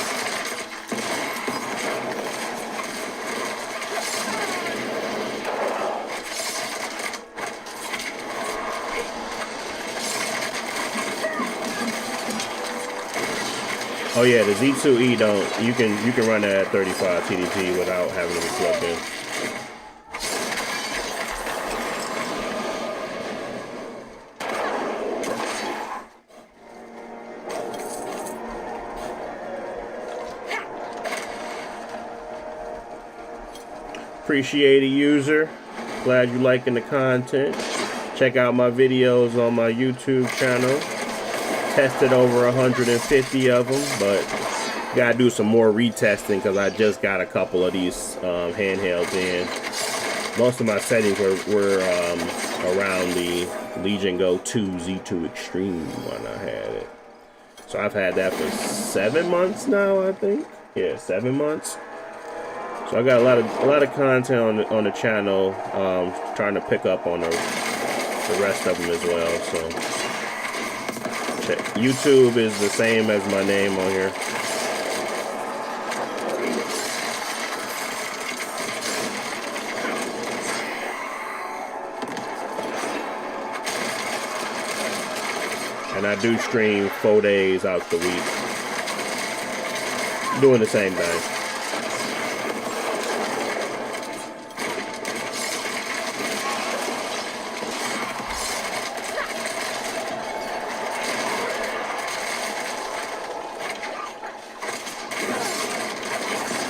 Oh yeah, the Z2E don't. You can run that at 35 TDP without having to be plugged in. Appreciate it, user. Glad you liking the content. Check out my videos on my YouTube channel. Tested over 150 of them, but gotta do some more retesting because I just got a couple of these handhelds in. Most of my settings were around the Legion Go 2 Z2 Extreme when I had it. So I've had that for 7 months now, I think. Yeah, 7 months. So I got a lot of content on the channel. Trying to pick up on the rest of them as well. So YouTube is the same as my name on here. And I do stream 4 days out the week. Doing the same thing.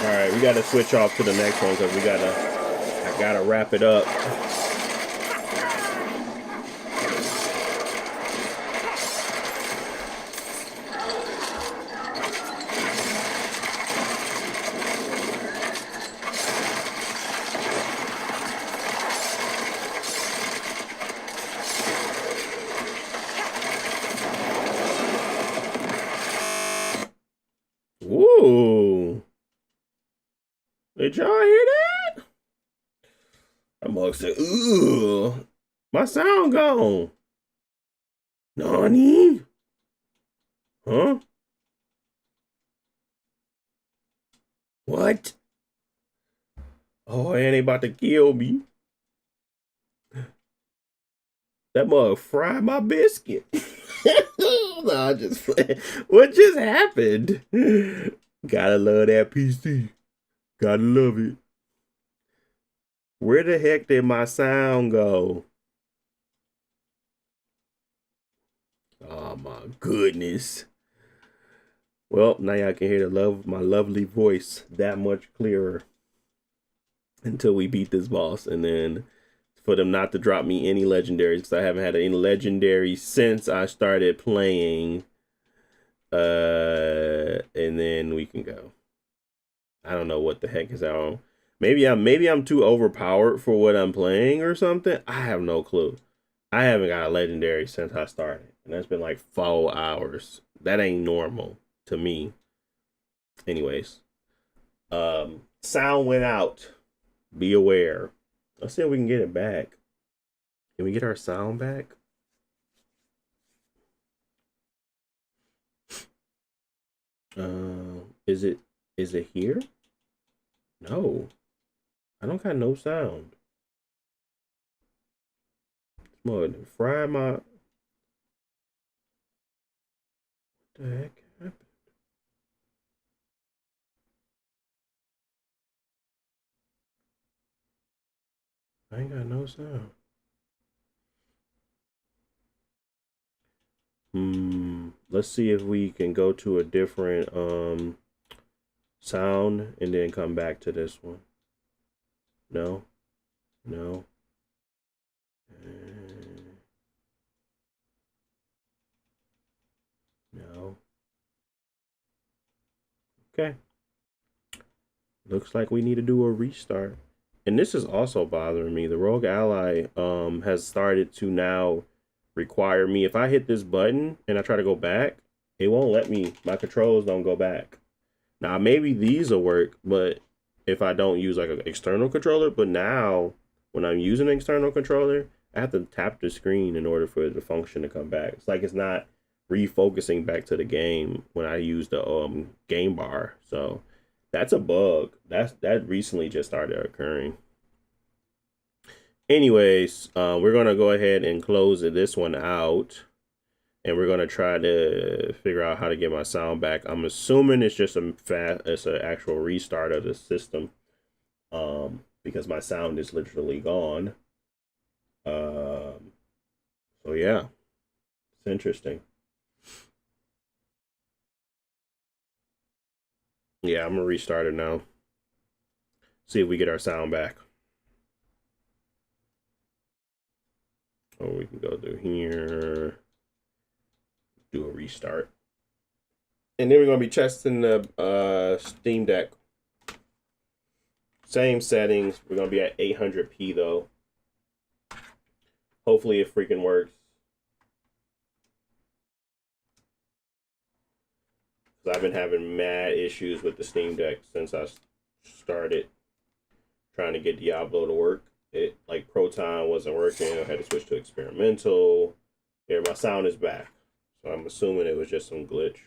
Alright, we gotta switch off to the next one because I gotta wrap it up. Ooh. Did y'all hear that? I'm gonna say, ooh, my sound gone. Nani? Huh? What? Oh, and they about to kill me. That mug fried my biscuit. Nah, just what just happened? Gotta love that PC. Gotta love it. Where the heck did my sound go? Oh my goodness. Well, now y'all can hear my lovely voice that much clearer until we beat this boss, and then for them not to drop me any legendaries because I haven't had any legendary since I started playing. And then we can go. I don't know what the heck is on. Maybe I'm too overpowered for what I'm playing or something. I have no clue. I haven't got a legendary since I started, and that's been like 4 hours. That ain't normal to me. Anyways, sound went out. Be aware. Let's see if we can get it back. Can we get our sound back? Is it here? No, I don't got no sound. Mud fry my. What the heck happened? I ain't got no sound. Let's see if we can go to a different sound and then come back to this one. No. No. No. Okay. Looks like we need to do a restart. And this is also bothering me. The Rogue Ally has started to now require me, if I hit this button and I try to go back, it won't let me. My controls don't go back. Now maybe these will work, but if I don't use like an external controller, but now when I'm using an external controller, I have to tap the screen in order for the function to come back. It's like it's not refocusing back to the game when I use the game bar. So that's a bug. That recently just started occurring. Anyways, we're gonna go ahead and close this one out, and we're gonna try to figure out how to get my sound back. I'm assuming it's just it's an actual restart of the system, because my sound is literally gone. So yeah, it's interesting. Yeah, I'm gonna restart it now. See if we get our sound back. Oh, we can go through here, do a restart. And then we're going to be testing the Steam Deck. Same settings. We're going to be at 800p though. Hopefully it freaking works. Because I've been having mad issues with the Steam Deck since I started trying to get Diablo to work. It, like, Proton wasn't working. I had to switch to experimental. Here, my sound is back. So I'm assuming it was just some glitch.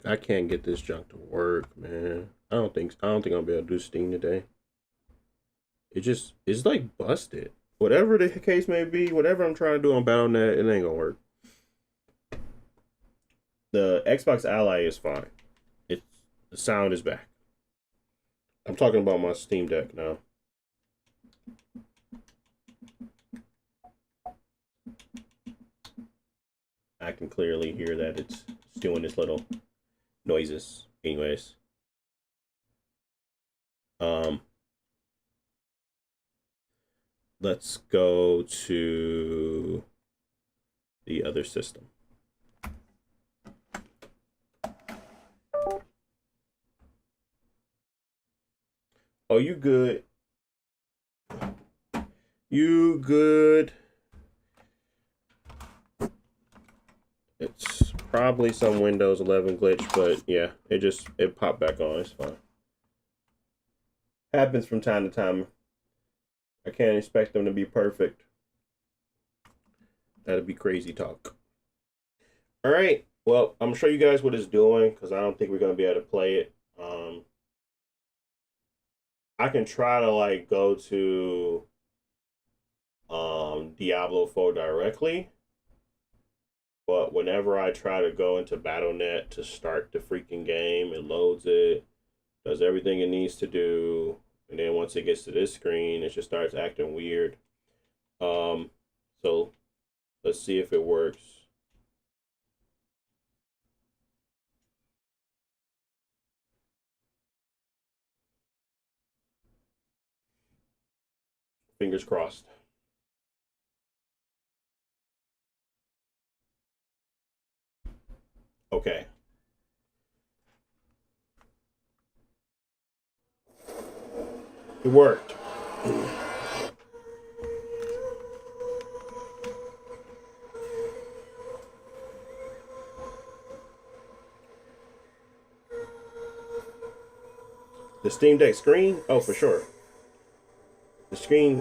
I can't get this junk to work, man. I don't think I'll be able to do Steam today. It's like busted. Whatever the case may be, whatever I'm trying to do on Battle.net, it ain't gonna work. The Xbox Ally is fine. The sound is back. I'm talking about my Steam Deck now. I can clearly hear that it's doing this little noises. Anyways. Let's go to the other system. Oh, you good? You good? It's probably some Windows 11 glitch, but yeah, it popped back on. It's fine. Happens from time to time. I can't expect them to be perfect. That'd be crazy talk. All right. Well, I'm gonna show you guys what it's doing because I don't think we're gonna be able to play it. I can try to like go to Diablo 4 directly, but whenever I try to go into Battle.net to start the freaking game, it loads it, does everything it needs to do, and then once it gets to this screen, it just starts acting weird. So let's see if it works. Fingers crossed. Okay. It worked. The Steam Deck screen? Oh, for sure. The screen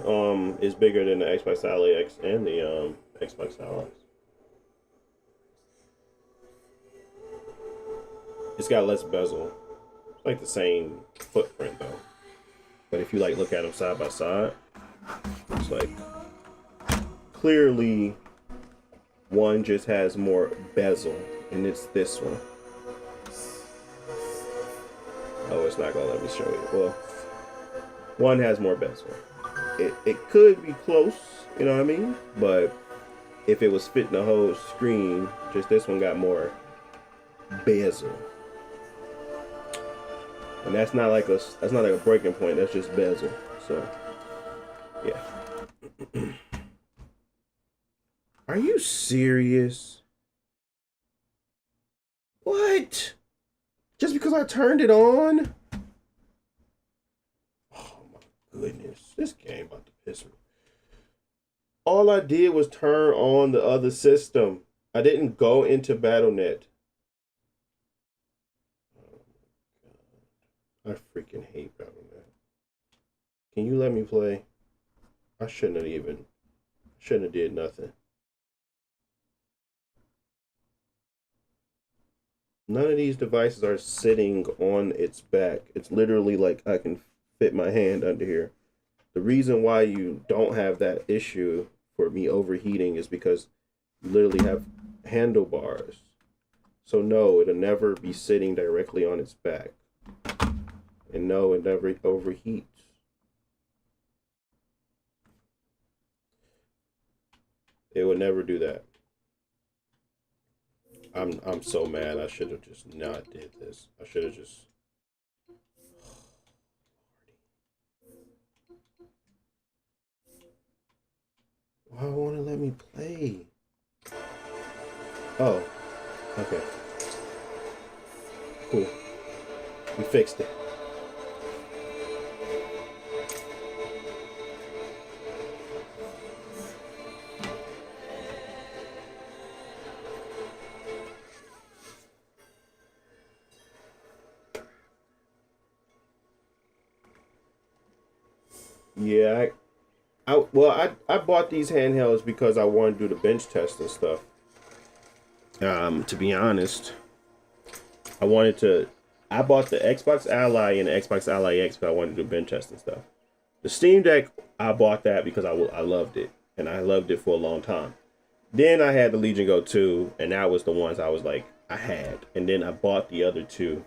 is bigger than the Xbox Ally X and the Xbox Ally X. It's got less bezel. It's like the same footprint though. But if you like look at them side by side, it's like clearly one just has more bezel, and it's this one. Oh, it's not gonna let me show you. Well, one has more bezel. It could be close, you know what I mean? But if it was fitting the whole screen, just this one got more bezel. And that's not like a breaking point, that's just bezel. So yeah. Are you serious? What? Just because I turned it on? Oh my goodness. This game about to piss me. All I did was turn on the other system. I didn't go into Battle.net. Oh my God. I freaking hate Battle.net. Can you let me play? I shouldn't have did nothing. None of these devices are sitting on its back. It's literally like I can fit my hand under here. The reason why you don't have that issue for me overheating is because you literally have handlebars. So no, it'll never be sitting directly on its back. And no, it never overheats. It would never do that. I'm so mad. I should have just not did this. I should have just. Why won't it let me play? Oh, okay. Cool. We fixed it. Yeah, I bought these handhelds because I wanted to do the bench test and stuff. To be honest, I wanted to. I bought the Xbox Ally and the Xbox Ally X because I wanted to do bench test and stuff. The Steam Deck, I bought that because I loved it and I loved it for a long time. Then I had the Legion Go 2, and that was the ones I was like I had, and then I bought the other two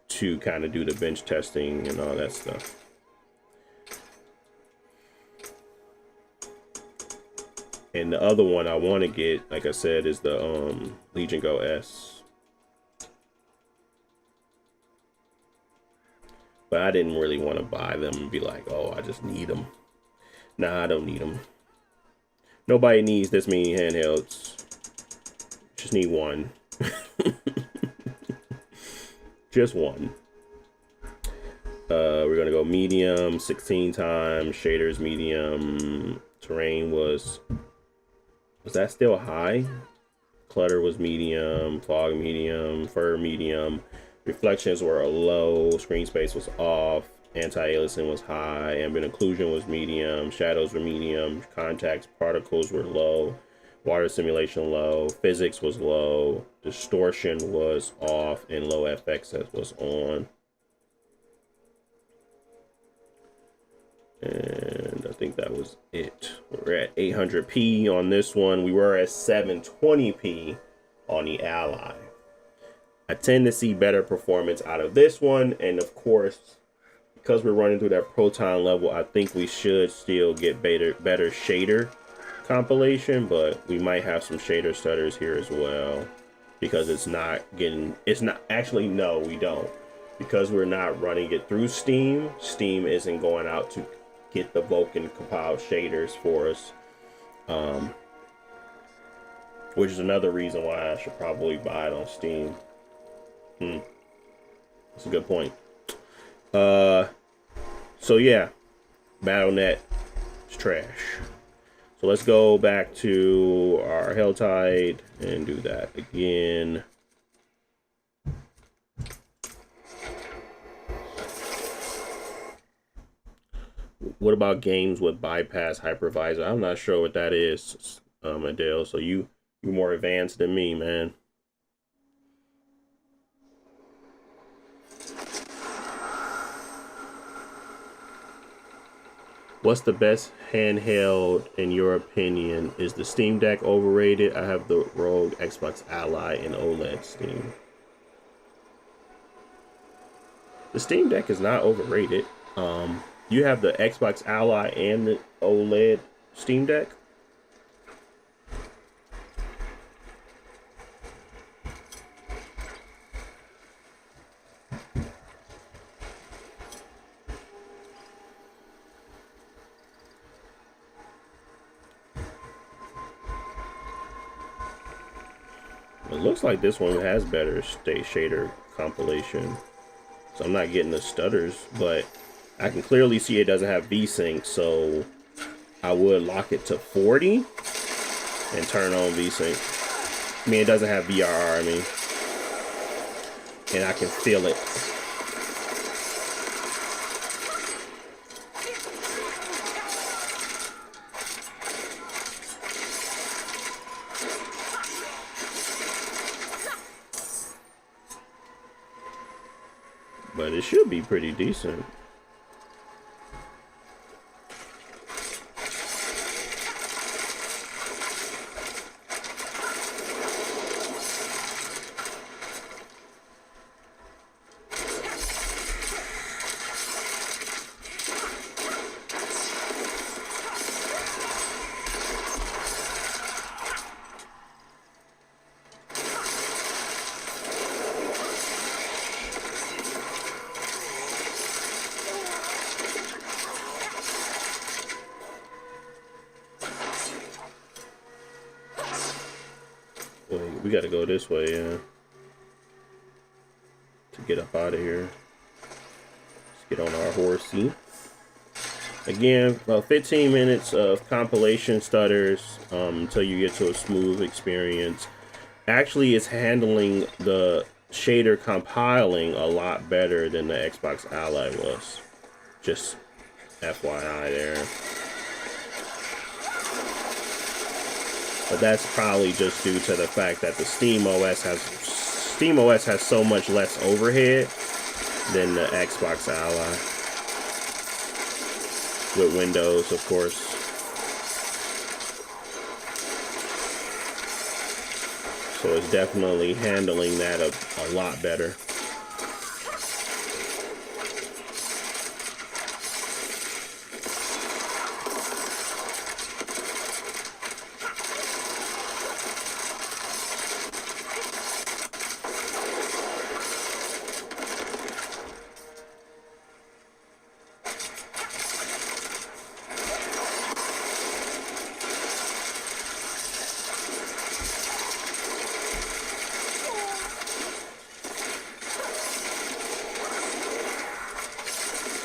to kind of do the bench testing and all that stuff. And the other one I want to get, like I said, is the Legion Go S. But I didn't really want to buy them and be like, oh, I just need them. Nah, I don't need them. Nobody needs this many handhelds. Just need one. Just one. We're gonna go medium, 16 times. Shaders medium. Terrain was that still high? Clutter was medium. Fog medium. Fur medium. Reflections were low. Screen space was off. Anti-aliasing was high. Ambient occlusion was medium. Shadows were medium. Contacts, particles were low. Water simulation low. Physics was low. Distortion was off. And low FX was on. And I think that was it. We're at 800p on this one. We were at 720p on the Ally. I tend to see better performance out of this one. And of course, because we're running through that proton level, I think we should still get better shader compilation, but we might have some shader stutters here as well because it's not actually, no, we don't. Because we're not running it through Steam, Steam isn't going out to get the Vulkan compiled shaders for us. Which is another reason why I should probably buy it on Steam. That's a good point. So yeah, BattleNet is trash. So let's go back to our Helltide and do that again. What about games with bypass hypervisor? I'm not sure what that is, Adele. So you're more advanced than me, man. What's the best handheld in your opinion? Is the Steam Deck overrated? I have the Rogue Xbox Ally and OLED Steam. The Steam Deck is not overrated. You have the Xbox Ally and the OLED Steam Deck. It looks like this one has better state shader compilation. So I'm not getting the stutters, but I can clearly see it doesn't have VSync, so I would lock it to 40 and turn on VSync. I mean, it doesn't have VRR, I mean. And I can feel it. but it should be pretty decent. We gotta go this way, yeah. To get up out of here. Let's get on our horsey. Again, about 15 minutes of compilation stutters until you get to a smooth experience. Actually, it's handling the shader compiling a lot better than the Xbox Ally was. Just FYI there. But that's probably just due to the fact that the SteamOS has so much less overhead than the Xbox Ally. With Windows, of course. So it's definitely handling that a lot better.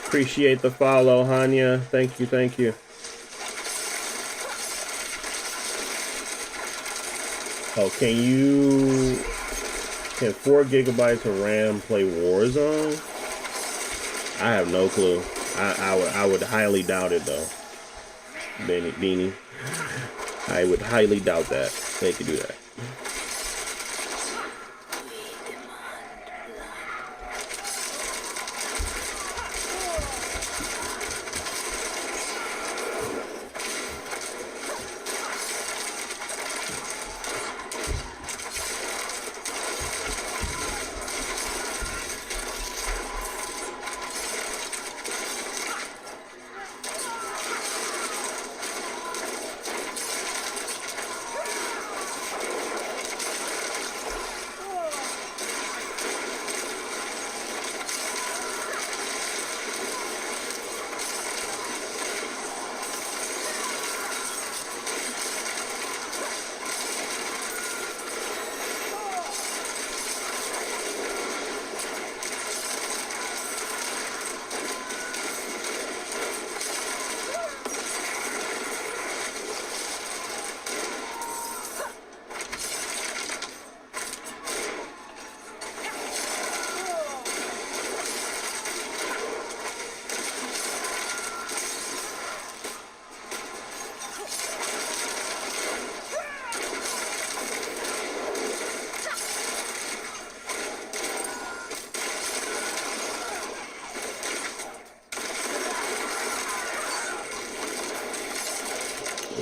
Appreciate the follow, Hanya. Thank you, thank you. Oh, can 4 gigabytes of RAM play Warzone? I have no clue. I would highly doubt it though. Beanie. I would highly doubt that they could do that.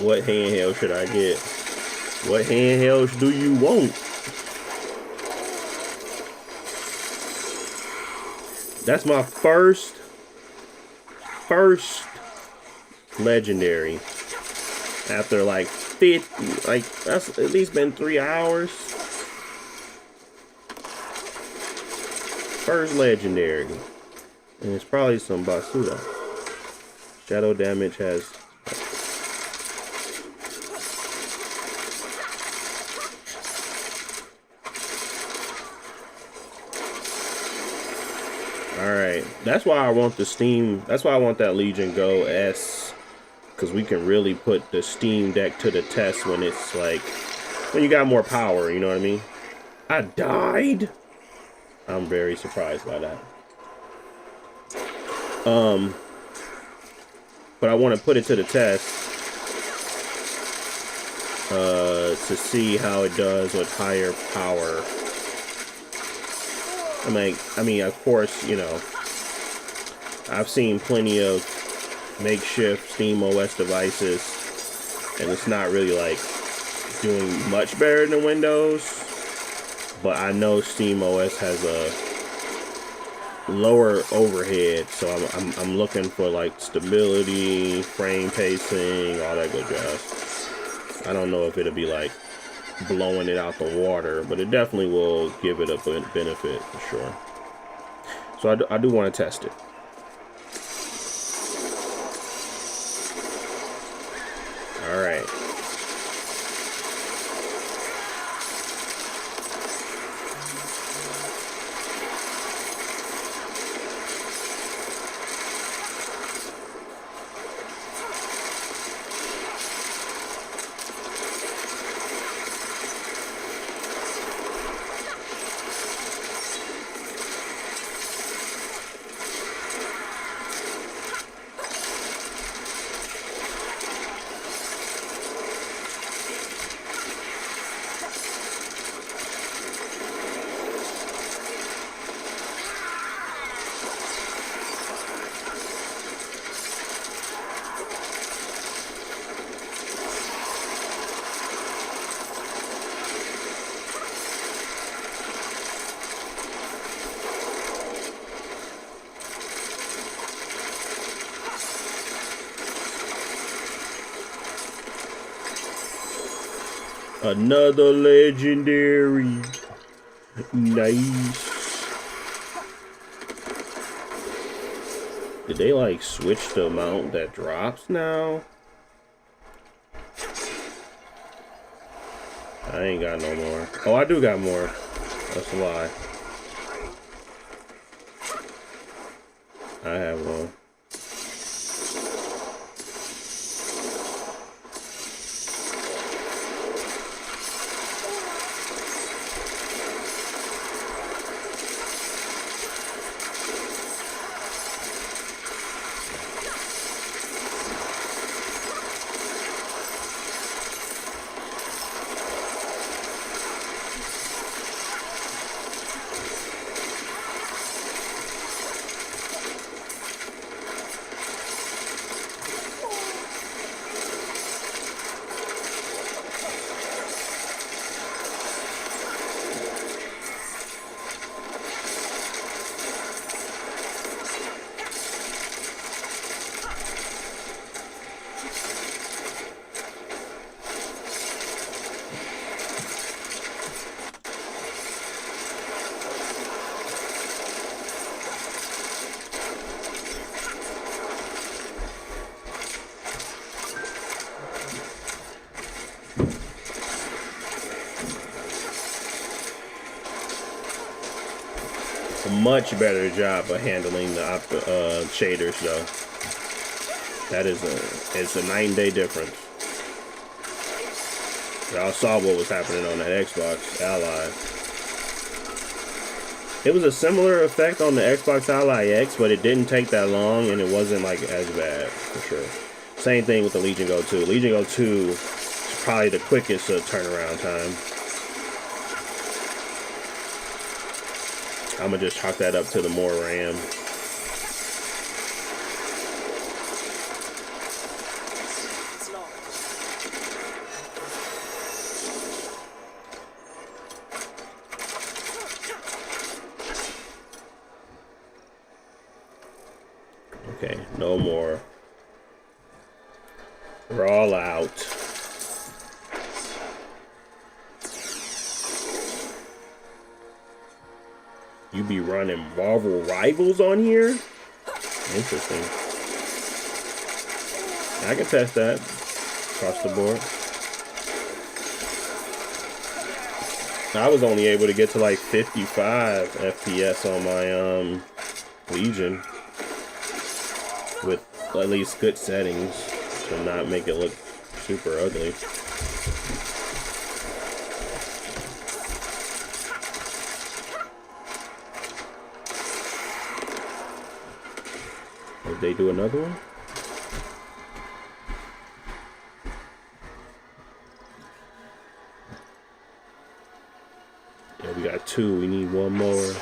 What handheld should I get? What handhelds do you want? That's my first legendary. After like 50, like that's at least been 3 hours. First legendary. And it's probably some Basuda. Shadow damage has... Alright, that's why I want the Steam, that's why I want that Legion Go S, because we can really put the Steam Deck to the test when it's like, when you got more power, you know what I mean? I died? I'm very surprised by that. But I want to put it to the test to see how it does with higher power. I mean, of course, you know, I've seen plenty of makeshift Steam OS devices, and it's not really like doing much better than Windows. But I know Steam OS has a lower overhead, so I'm looking for like stability, frame pacing, all that good jazz. I don't know if it'll be like blowing it out the water, but it definitely will give it a benefit for sure. So I do want to test it. All right. Another legendary. Nice. Did they like switch the amount that drops now? I ain't got no more. Oh, I do got more. That's a lie. I have one. A much better job of handling the shaders, though. That is it's a night and day difference. Y'all saw what was happening on that Xbox Ally. It was a similar effect on the Xbox Ally X, but it didn't take that long, and it wasn't like as bad for sure. Same thing with the Legion Go 2. Legion Go 2 is probably the quickest turnaround time. I'm gonna just chalk that up to the more RAM. Okay, no more. We're all out. You be running Marvel Rivals on here? Interesting. I can test that across the board. I was only able to get to like 55 FPS on my Legion with at least good settings to not make it look super ugly. Did they do another one? Yeah, we got two. We need one more.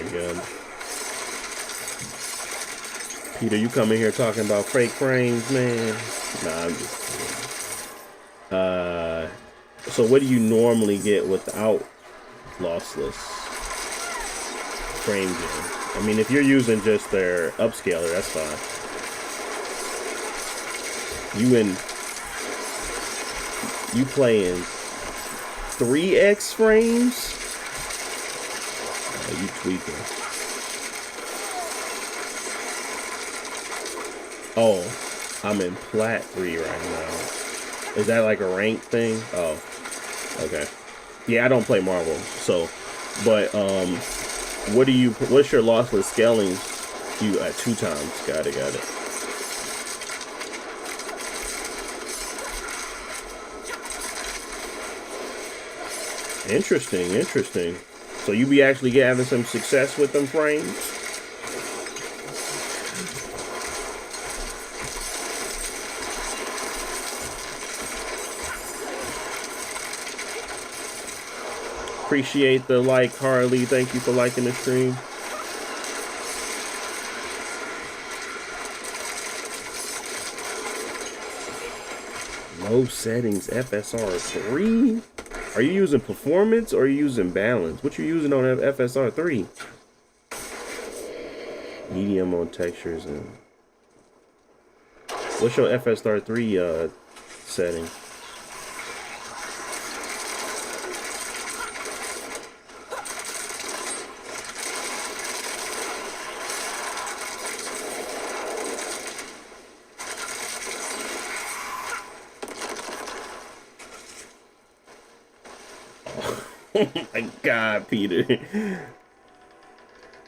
again. Peter, you coming here talking about fake frames, man? Nah, I'm just kidding. So what do you normally get without lossless frame gen? I mean, if you're using just their upscaler, that's fine. You playing 3x frames? Oh, you tweaking. Oh, I'm in Plat 3 right now. Is that like a rank thing? Oh, okay. Yeah, I don't play Marvel, so, but, what's your lossless scaling? You at 2 times. Got it. Interesting. So you be actually having some success with them frames? Appreciate the like, Harley. Thank you for liking the stream. Low settings FSR 3? Are you using performance or are you using balance? What you using on FSR 3? Medium on textures and what's your FSR 3 setting? Oh my God, Peter.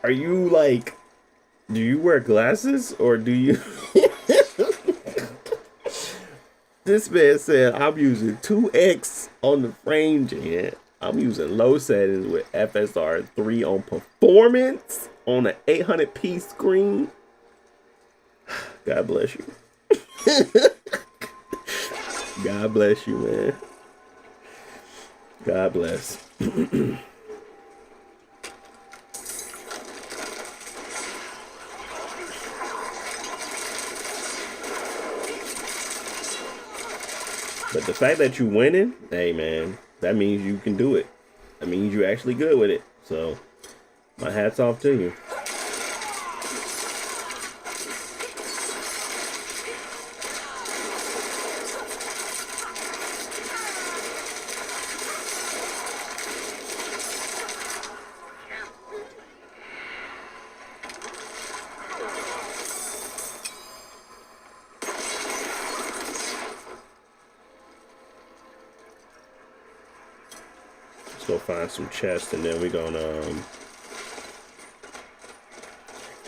Are you like, do you wear glasses or do you? This man said I'm using 2x on the frame gen. I'm using low settings with FSR 3 on performance on an 800p screen. God bless you. God bless you, man. God bless. But the fact that you winning, hey man, that means you can do it. That means you're actually good with it. So my hat's off to you. Go find some chests and then we're gonna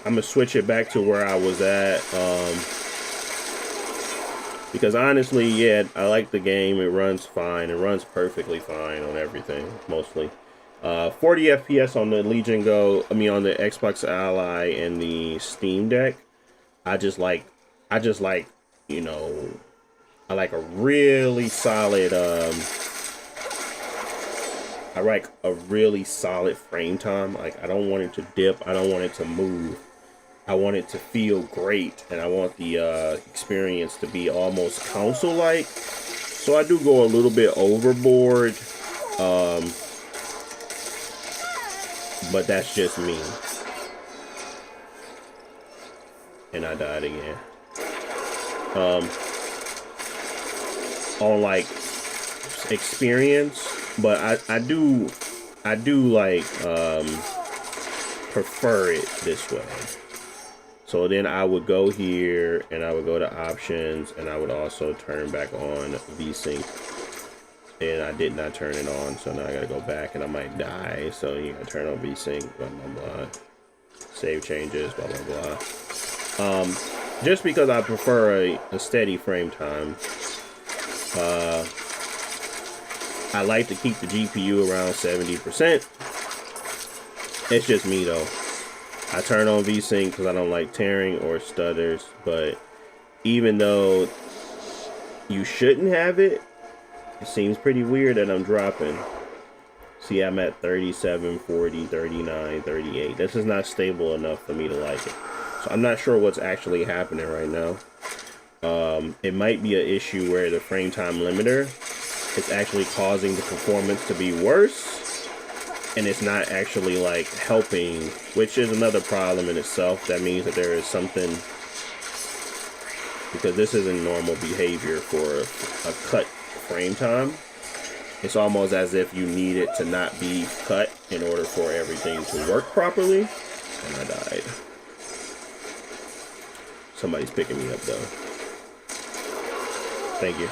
I'm gonna switch it back to where I was at because honestly, yeah, I like the game. It runs fine. It runs perfectly fine on everything, mostly. 40 FPS on the Legion Go, I mean on the Xbox Ally and the Steam Deck. I just like, you know, I like a really solid I like a really solid frame time. Like, I don't want it to dip. I don't want it to move. I want it to feel great. And I want the experience to be almost console-like. So I do go a little bit overboard. But that's just me. And I died again. On, like, experience. But I do like prefer it this way. So then I would go here and I would go to options and I would also turn back on VSync. And I did not turn it on, so now I gotta go back and I might die. So you gotta turn on VSync, blah blah blah. Save changes, blah blah blah. Just because I prefer a steady frame time. I like to keep the GPU around 70%. It's just me though. I turn on VSync because I don't like tearing or stutters, but even though you shouldn't have it, it seems pretty weird that I'm dropping. See, I'm at 37, 40, 39, 38. This is not stable enough for me to like it. So I'm not sure what's actually happening right now. It might be an issue where the frame time limiter is actually causing the performance to be worse, and it's not actually like helping, which is another problem in itself. That means that there is something, because this isn't normal behavior for a cut frame time. It's almost as if you need it to not be cut in order for everything to work properly. And I died. Somebody's picking me up though. Thank you.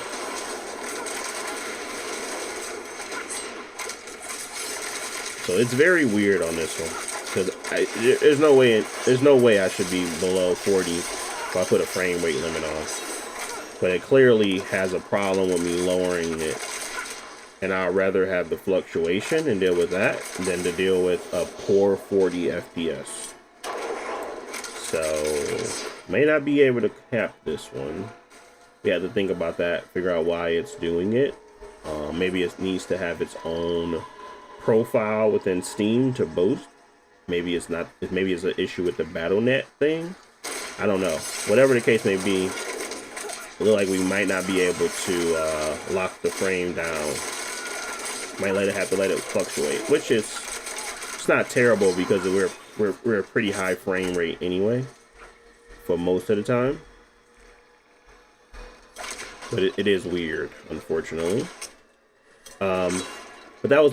So it's very weird on this one, because there's no way I should be below 40 if I put a frame rate limit on. But it clearly has a problem with me lowering it, and I'd rather have the fluctuation and deal with that than to deal with a poor 40 FPS. So may not be able to cap this one. We have to think about that, figure out why it's doing it. Maybe it needs to have its own profile within Steam to boost. Maybe it's not. Maybe it's an issue with the BattleNet thing. I don't know. Whatever the case may be, it looks like we might not be able to lock the frame down. Might have to let it fluctuate, which is, it's not terrible because we're a pretty high frame rate anyway for most of the time. But it is weird, unfortunately. But that was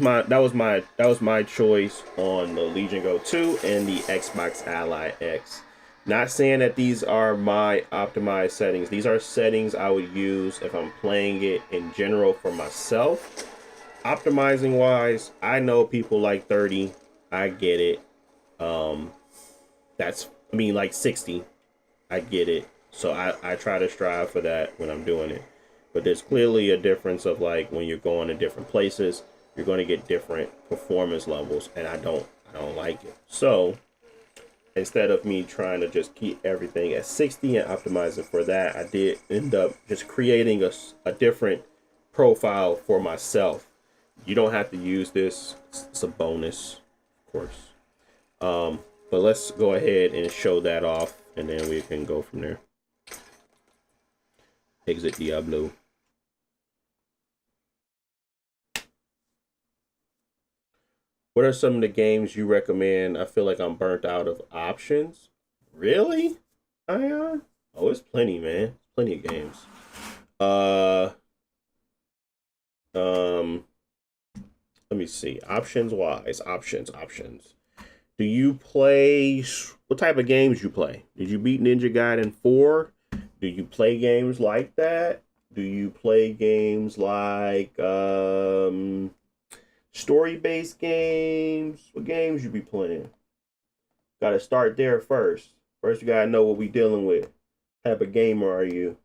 my choice on the Legion Go 2 and the Xbox Ally X. Not saying that these are my optimized settings. These are settings I would use if I'm playing it in general for myself. Optimizing wise, I know people like 30. I get it. Like 60. I get it. So I try to strive for that when I'm doing it. But there's clearly a difference of like when you're going to different places, you're going to get different performance levels, and I don't like it. So instead of me trying to just keep everything at 60 and optimizing for that, I did end up just creating a different profile for myself. You don't have to use this. It's a bonus, of course. But let's go ahead and show that off, and then we can go from there. Exit Diablo. What are some of the games you recommend? I feel like I'm burnt out of options. Really? Ion? Oh, it's plenty, man. Plenty of games. Let me see. Options wise. Options. Do you play, what type of games you play? Did you beat Ninja Gaiden 4? Do you play games like that? Do you play games like story-based games? What games you be playing? Gotta start there first. First you gotta know what we dealing with. What type of gamer are you?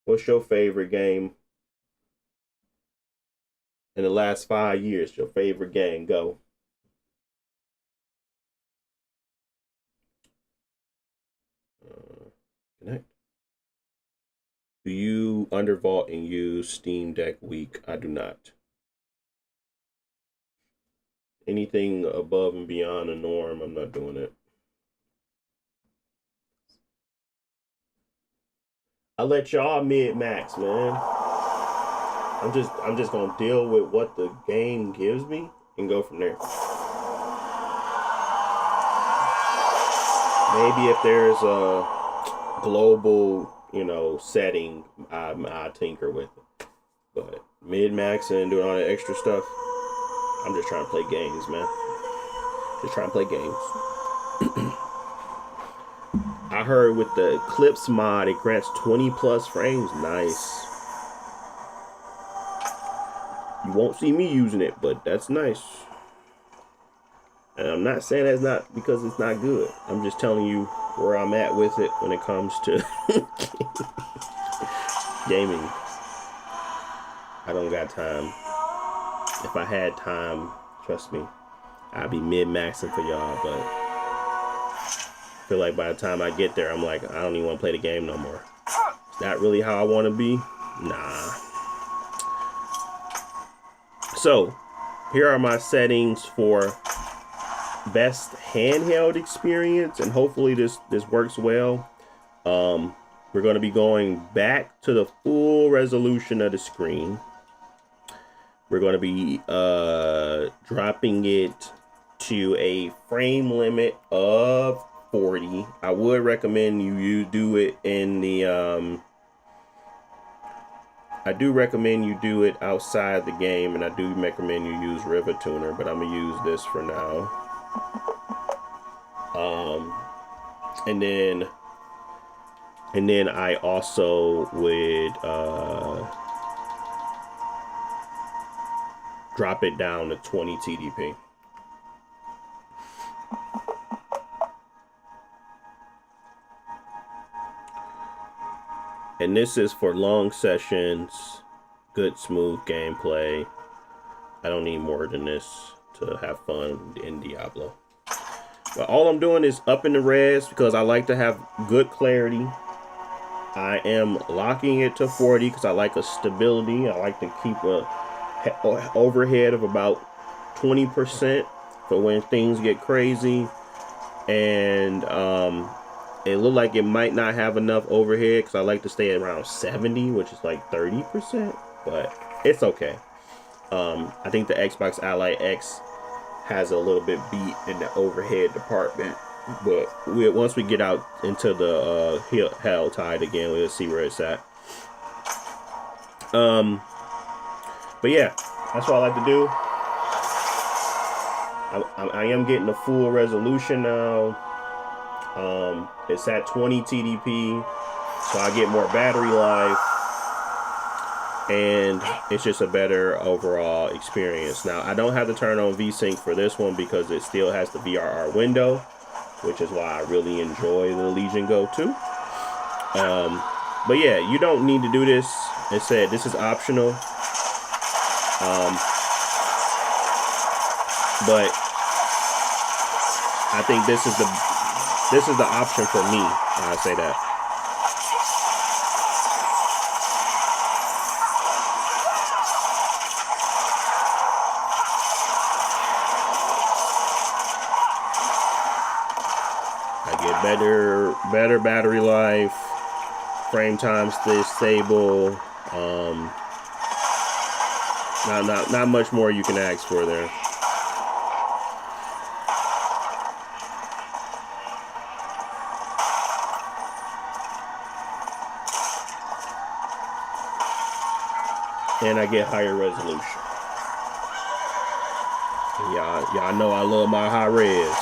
What's your favorite game? In the last 5 years, your favorite game, go. Connect. Do you undervault and use Steam Deck Week? I do not. Anything above and beyond the norm, I'm not doing it. I let y'all mid-max, man. I'm just gonna deal with what the game gives me and go from there. Maybe if there's a global, setting, I tinker with it. But mid-max and doing all that extra stuff, I'm just trying to play games, man. Just trying to play games. I heard with the Eclipse mod, it grants 20 plus frames. Nice. You won't see me using it, but that's nice. And I'm not saying that's not because it's not good. I'm just telling you where I'm at with it when it comes to gaming. I don't got time. If I had time, trust me, I'd be mid-maxing for y'all, but I feel like by the time I get there, I'm like, I don't even want to play the game no more. Is that really how I want to be? Nah. So, here are my settings for best handheld experience, and hopefully this works well. We're going to be going back to the full resolution of the screen. We're going to be dropping it to a frame limit of 40. I would recommend you do it in the I do recommend you do it outside the game, and I do recommend you use River Tuner, but I'm gonna use this for now. And then I also would drop it down to 20 TDP. And this is for long sessions, good smooth gameplay. I don't need more than this to have fun in Diablo. But all I'm doing is upping the res because I like to have good clarity. I am locking it to 40 because I like a stability. I like to keep a overhead of about 20% for when things get crazy. And it looked like it might not have enough overhead because I like to stay around 70, which is like 30%, but it's okay. I think the Xbox Ally X has a little bit beat in the overhead department, but once we get out into the hell tide again, we'll see where it's at. But yeah, that's what I like to do. I am getting the full resolution now. It's at 20 TDP, so I get more battery life, and it's just a better overall experience. Now, I don't have to turn on VSync for this one because it still has the VRR window, which is why I really enjoy the Legion Go 2. But yeah, you don't need to do this. It said this is optional. But I think this is the option for me. I say that. I get better battery life. Frame time stays stable. Not much more you can ask for there. And I get higher resolution. Y'all know I love my high res.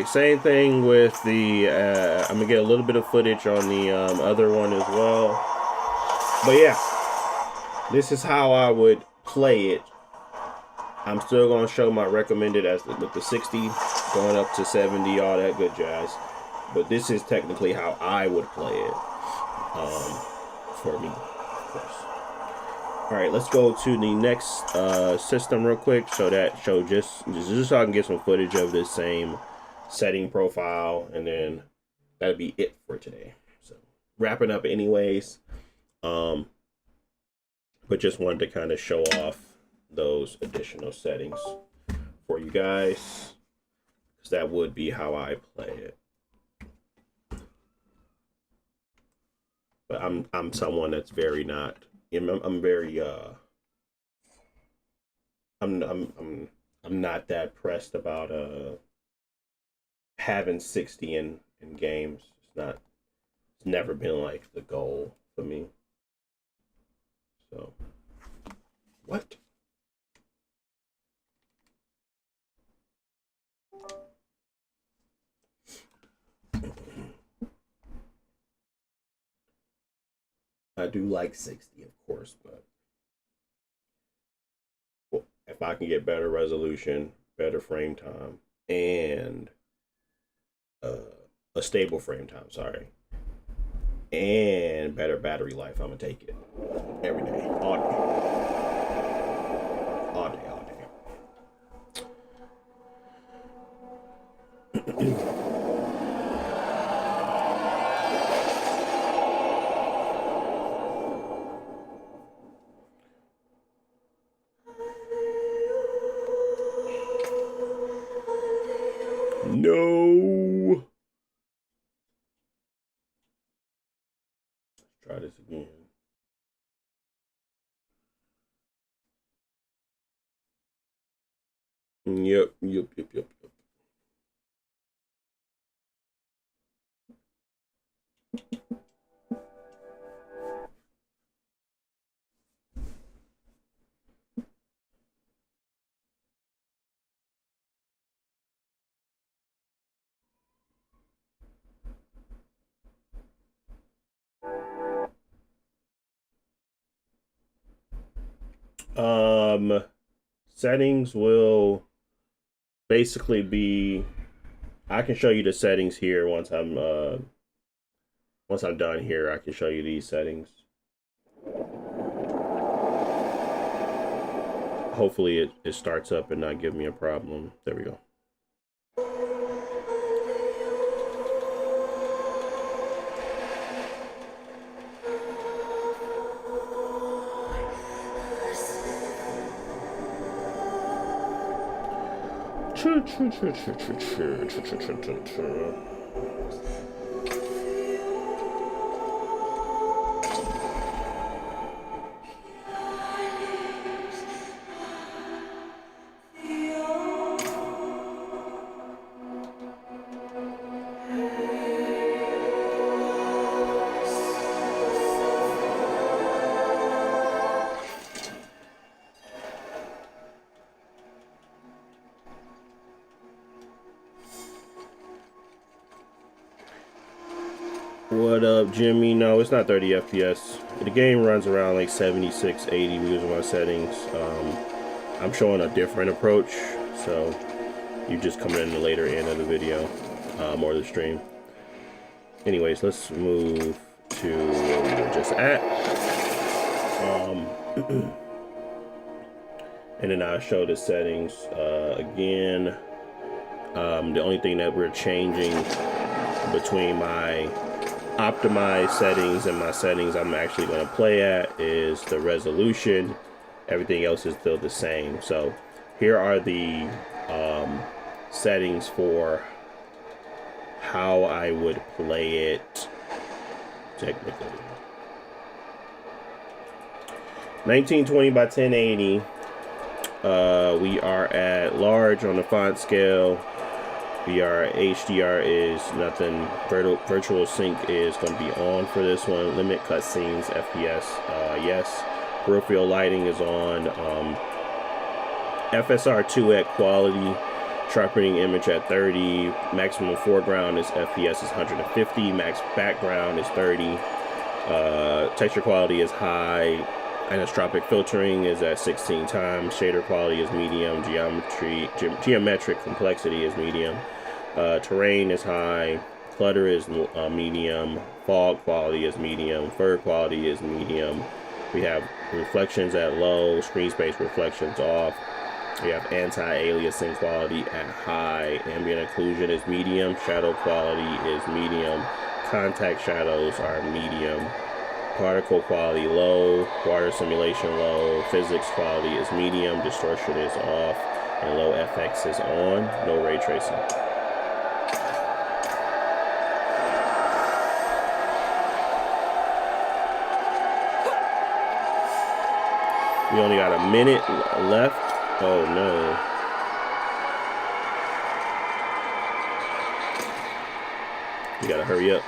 right, same thing with the, I'm gonna get a little bit of footage on the other one as well. But yeah, this is how I would play it. I'm still gonna show my recommended as with the 60 going up to 70, all that good jazz. But this is technically how I would play it, for me, of course. All right, let's go to the next system real quick, so just so I can get some footage of this same setting profile, and then that'll be it for today. So wrapping up anyways, but just wanted to kind of show off those additional settings for you guys, because that would be how I play it. But I'm someone that's very not. I'm very I'm not that pressed about having 60 in games. It's never been like the goal for me. So what? I do like 60, of course, but if I can get better resolution, better frame time, and a stable frame time, sorry, and better battery life, I'm gonna take it every day, all day, all day, all day. No. Let's try this again. Yep. Settings will basically be, I can show you the settings here once I'm done here. I can show you these settings. Hopefully it starts up and not give me a problem. There we go. What up, Jimmy? No, it's not 30 FPS. The game runs around like 76, 80 using my settings. I'm showing a different approach, so you just coming in the later end of the video, or the stream. Anyways, let's move to where we were just at. And then I'll show the settings again. The only thing that we're changing between my optimized settings and my settings I'm actually going to play at is the resolution. Everything else is still the same. So here are the settings for how I would play it technically. 1920 by 1080. We are at large on the font scale. HDR is nothing. Virtual sync is going to be on for this one. Limit cutscenes, FPS, yes. Peripheral lighting is on. FSR 2 at quality. Sharpening image at 30. Maximum foreground is FPS is 150. Max background is 30. Texture quality is high. Anisotropic filtering is at 16 times. Shader quality is medium. Geometric complexity is medium. Terrain is high. Clutter is medium. Fog quality is medium. Fur quality is medium. We have reflections at low. Screen space reflections off. We have anti-aliasing quality at high. Ambient occlusion is medium. Shadow quality is medium. Contact shadows are medium. Particle quality low. Water simulation low. Physics quality is medium. Distortion is off. And low FX is on. No ray tracing. We only got a minute left. Oh no. You gotta hurry up.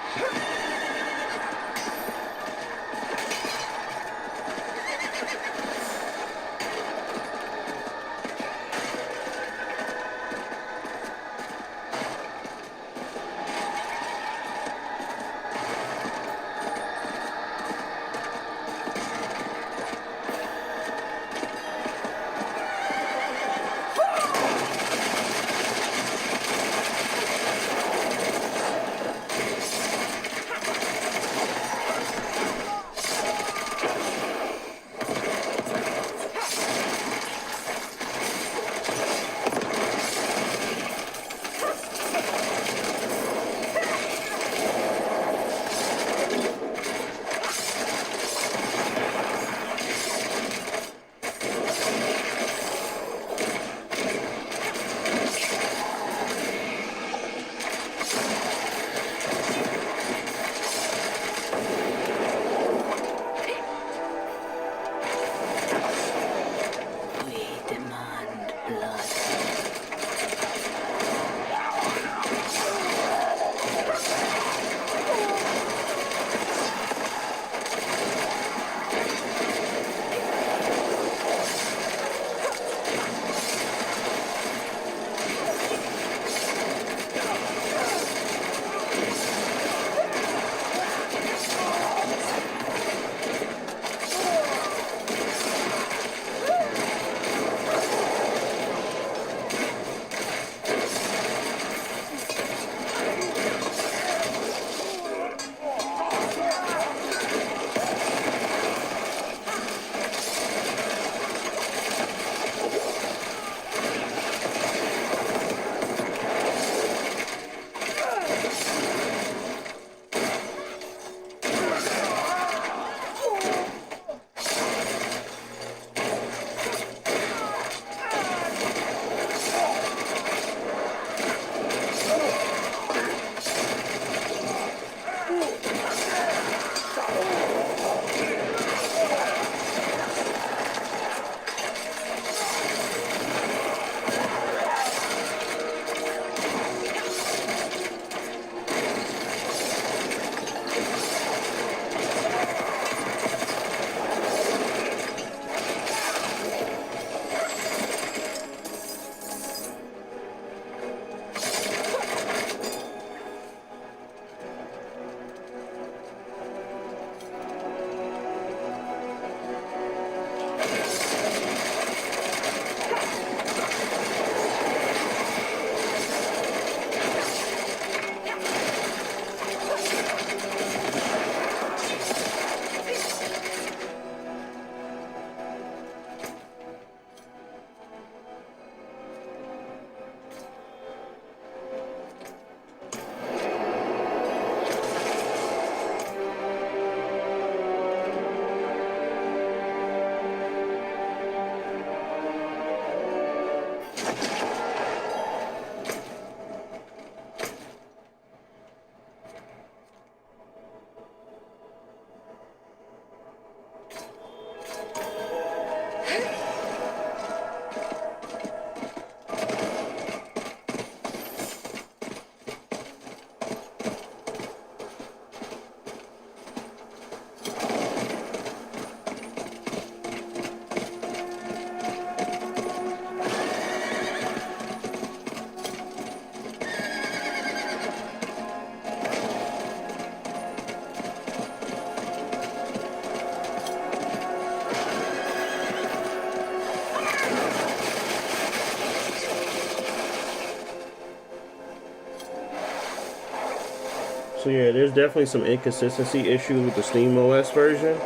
So yeah, there's definitely some inconsistency issues with the Steam OS version.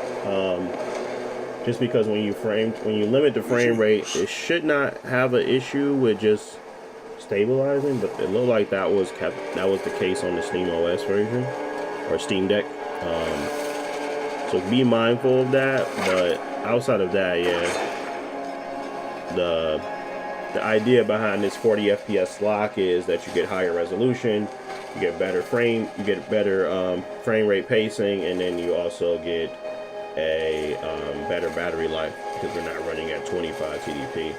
Just because when you limit the frame rate, it should not have an issue with just stabilizing, but it looked like that was the case on the Steam OS version or Steam Deck. So be mindful of that. But outside of that, yeah, the idea behind this 40 FPS lock is that you get higher resolution, you get better frame rate pacing, and then you also get a better battery life because we're not running at 25 TDP.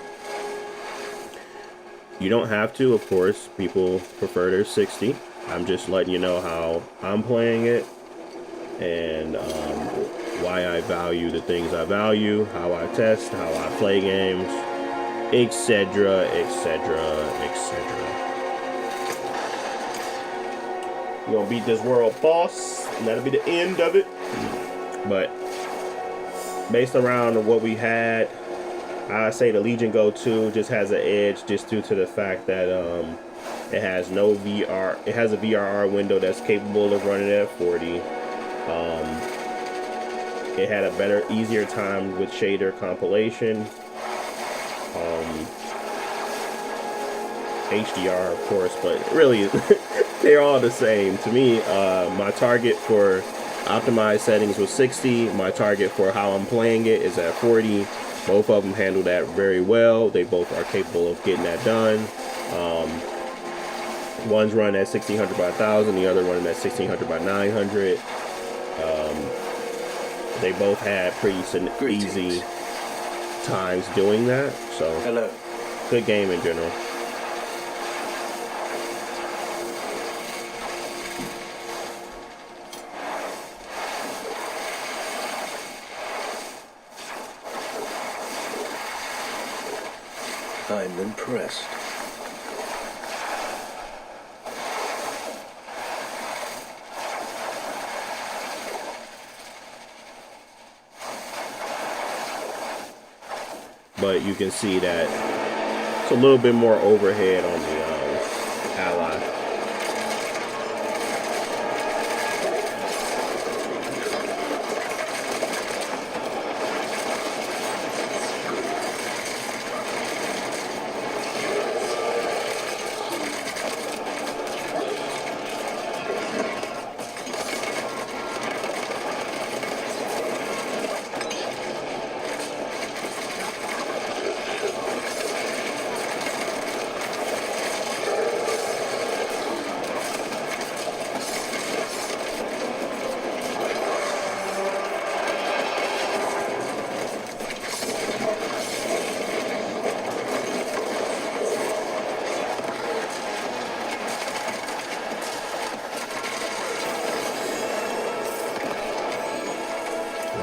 You don't have to, of course. People prefer their 60. I'm just letting you know how I'm playing it and why I value the things I value, how I test, how I play games, etc., etc., etc. We're gonna beat this world boss, and that'll be the end of it. But based around what we had, I say the Legion Go 2 just has an edge just due to the fact that it has no VR. It has a VRR window that's capable of running at 40. It had a better, easier time with shader compilation. HDR, of course, but really they're all the same to me. My target for optimized settings was 60. My target for how I'm playing it is at 40. Both of them handle that very well. They both are capable of getting that done. One's run at 1600 by 1000, the other one at 1600 by 900. They both had pretty easy times doing that. So, hello. Good game in general. I'm impressed. But you can see that it's a little bit more overhead on the Ally.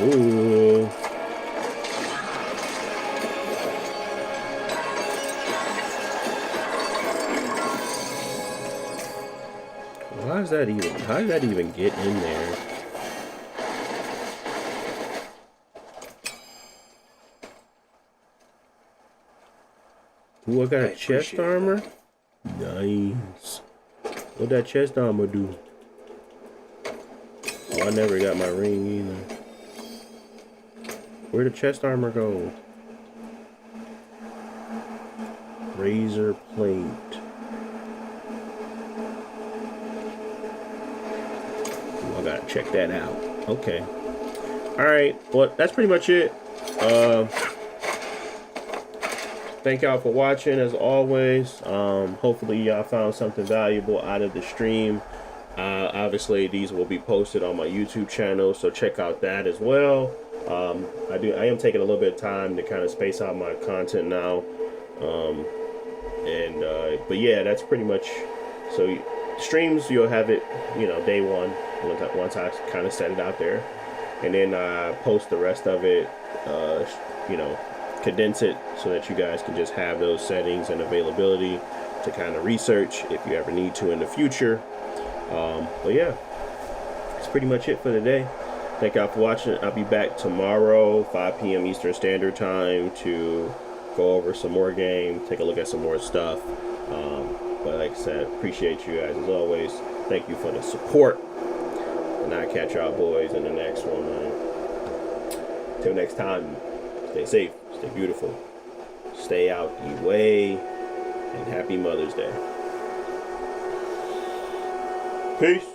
Ooh. How does that even get in there? Ooh, I got a chest armor? Nice. What'd that chest armor do? Oh, I never got my ring either. Where'd the chest armor go? Razor plate. Ooh, I gotta check that out. Okay. Alright, well, that's pretty much it. Thank y'all for watching, as always. Hopefully y'all found something valuable out of the stream. Obviously, these will be posted on my YouTube channel, so check out that as well. I am taking a little bit of time to kind of space out my content now. But yeah, that's pretty much, so streams, you'll have it, day one, once I kind of set it out there, and then post the rest of it, condense it so that you guys can just have those settings and availability to kind of research if you ever need to in the future. But yeah, that's pretty much it for today. Thank y'all for watching. I'll be back tomorrow, 5 p.m. Eastern Standard Time, to go over some more game, take a look at some more stuff. But like I said, appreciate you guys as always. Thank you for the support. And I'll catch y'all boys in the next one, man. Till next time, stay safe, stay beautiful, stay out the way, and happy Mother's Day. Peace.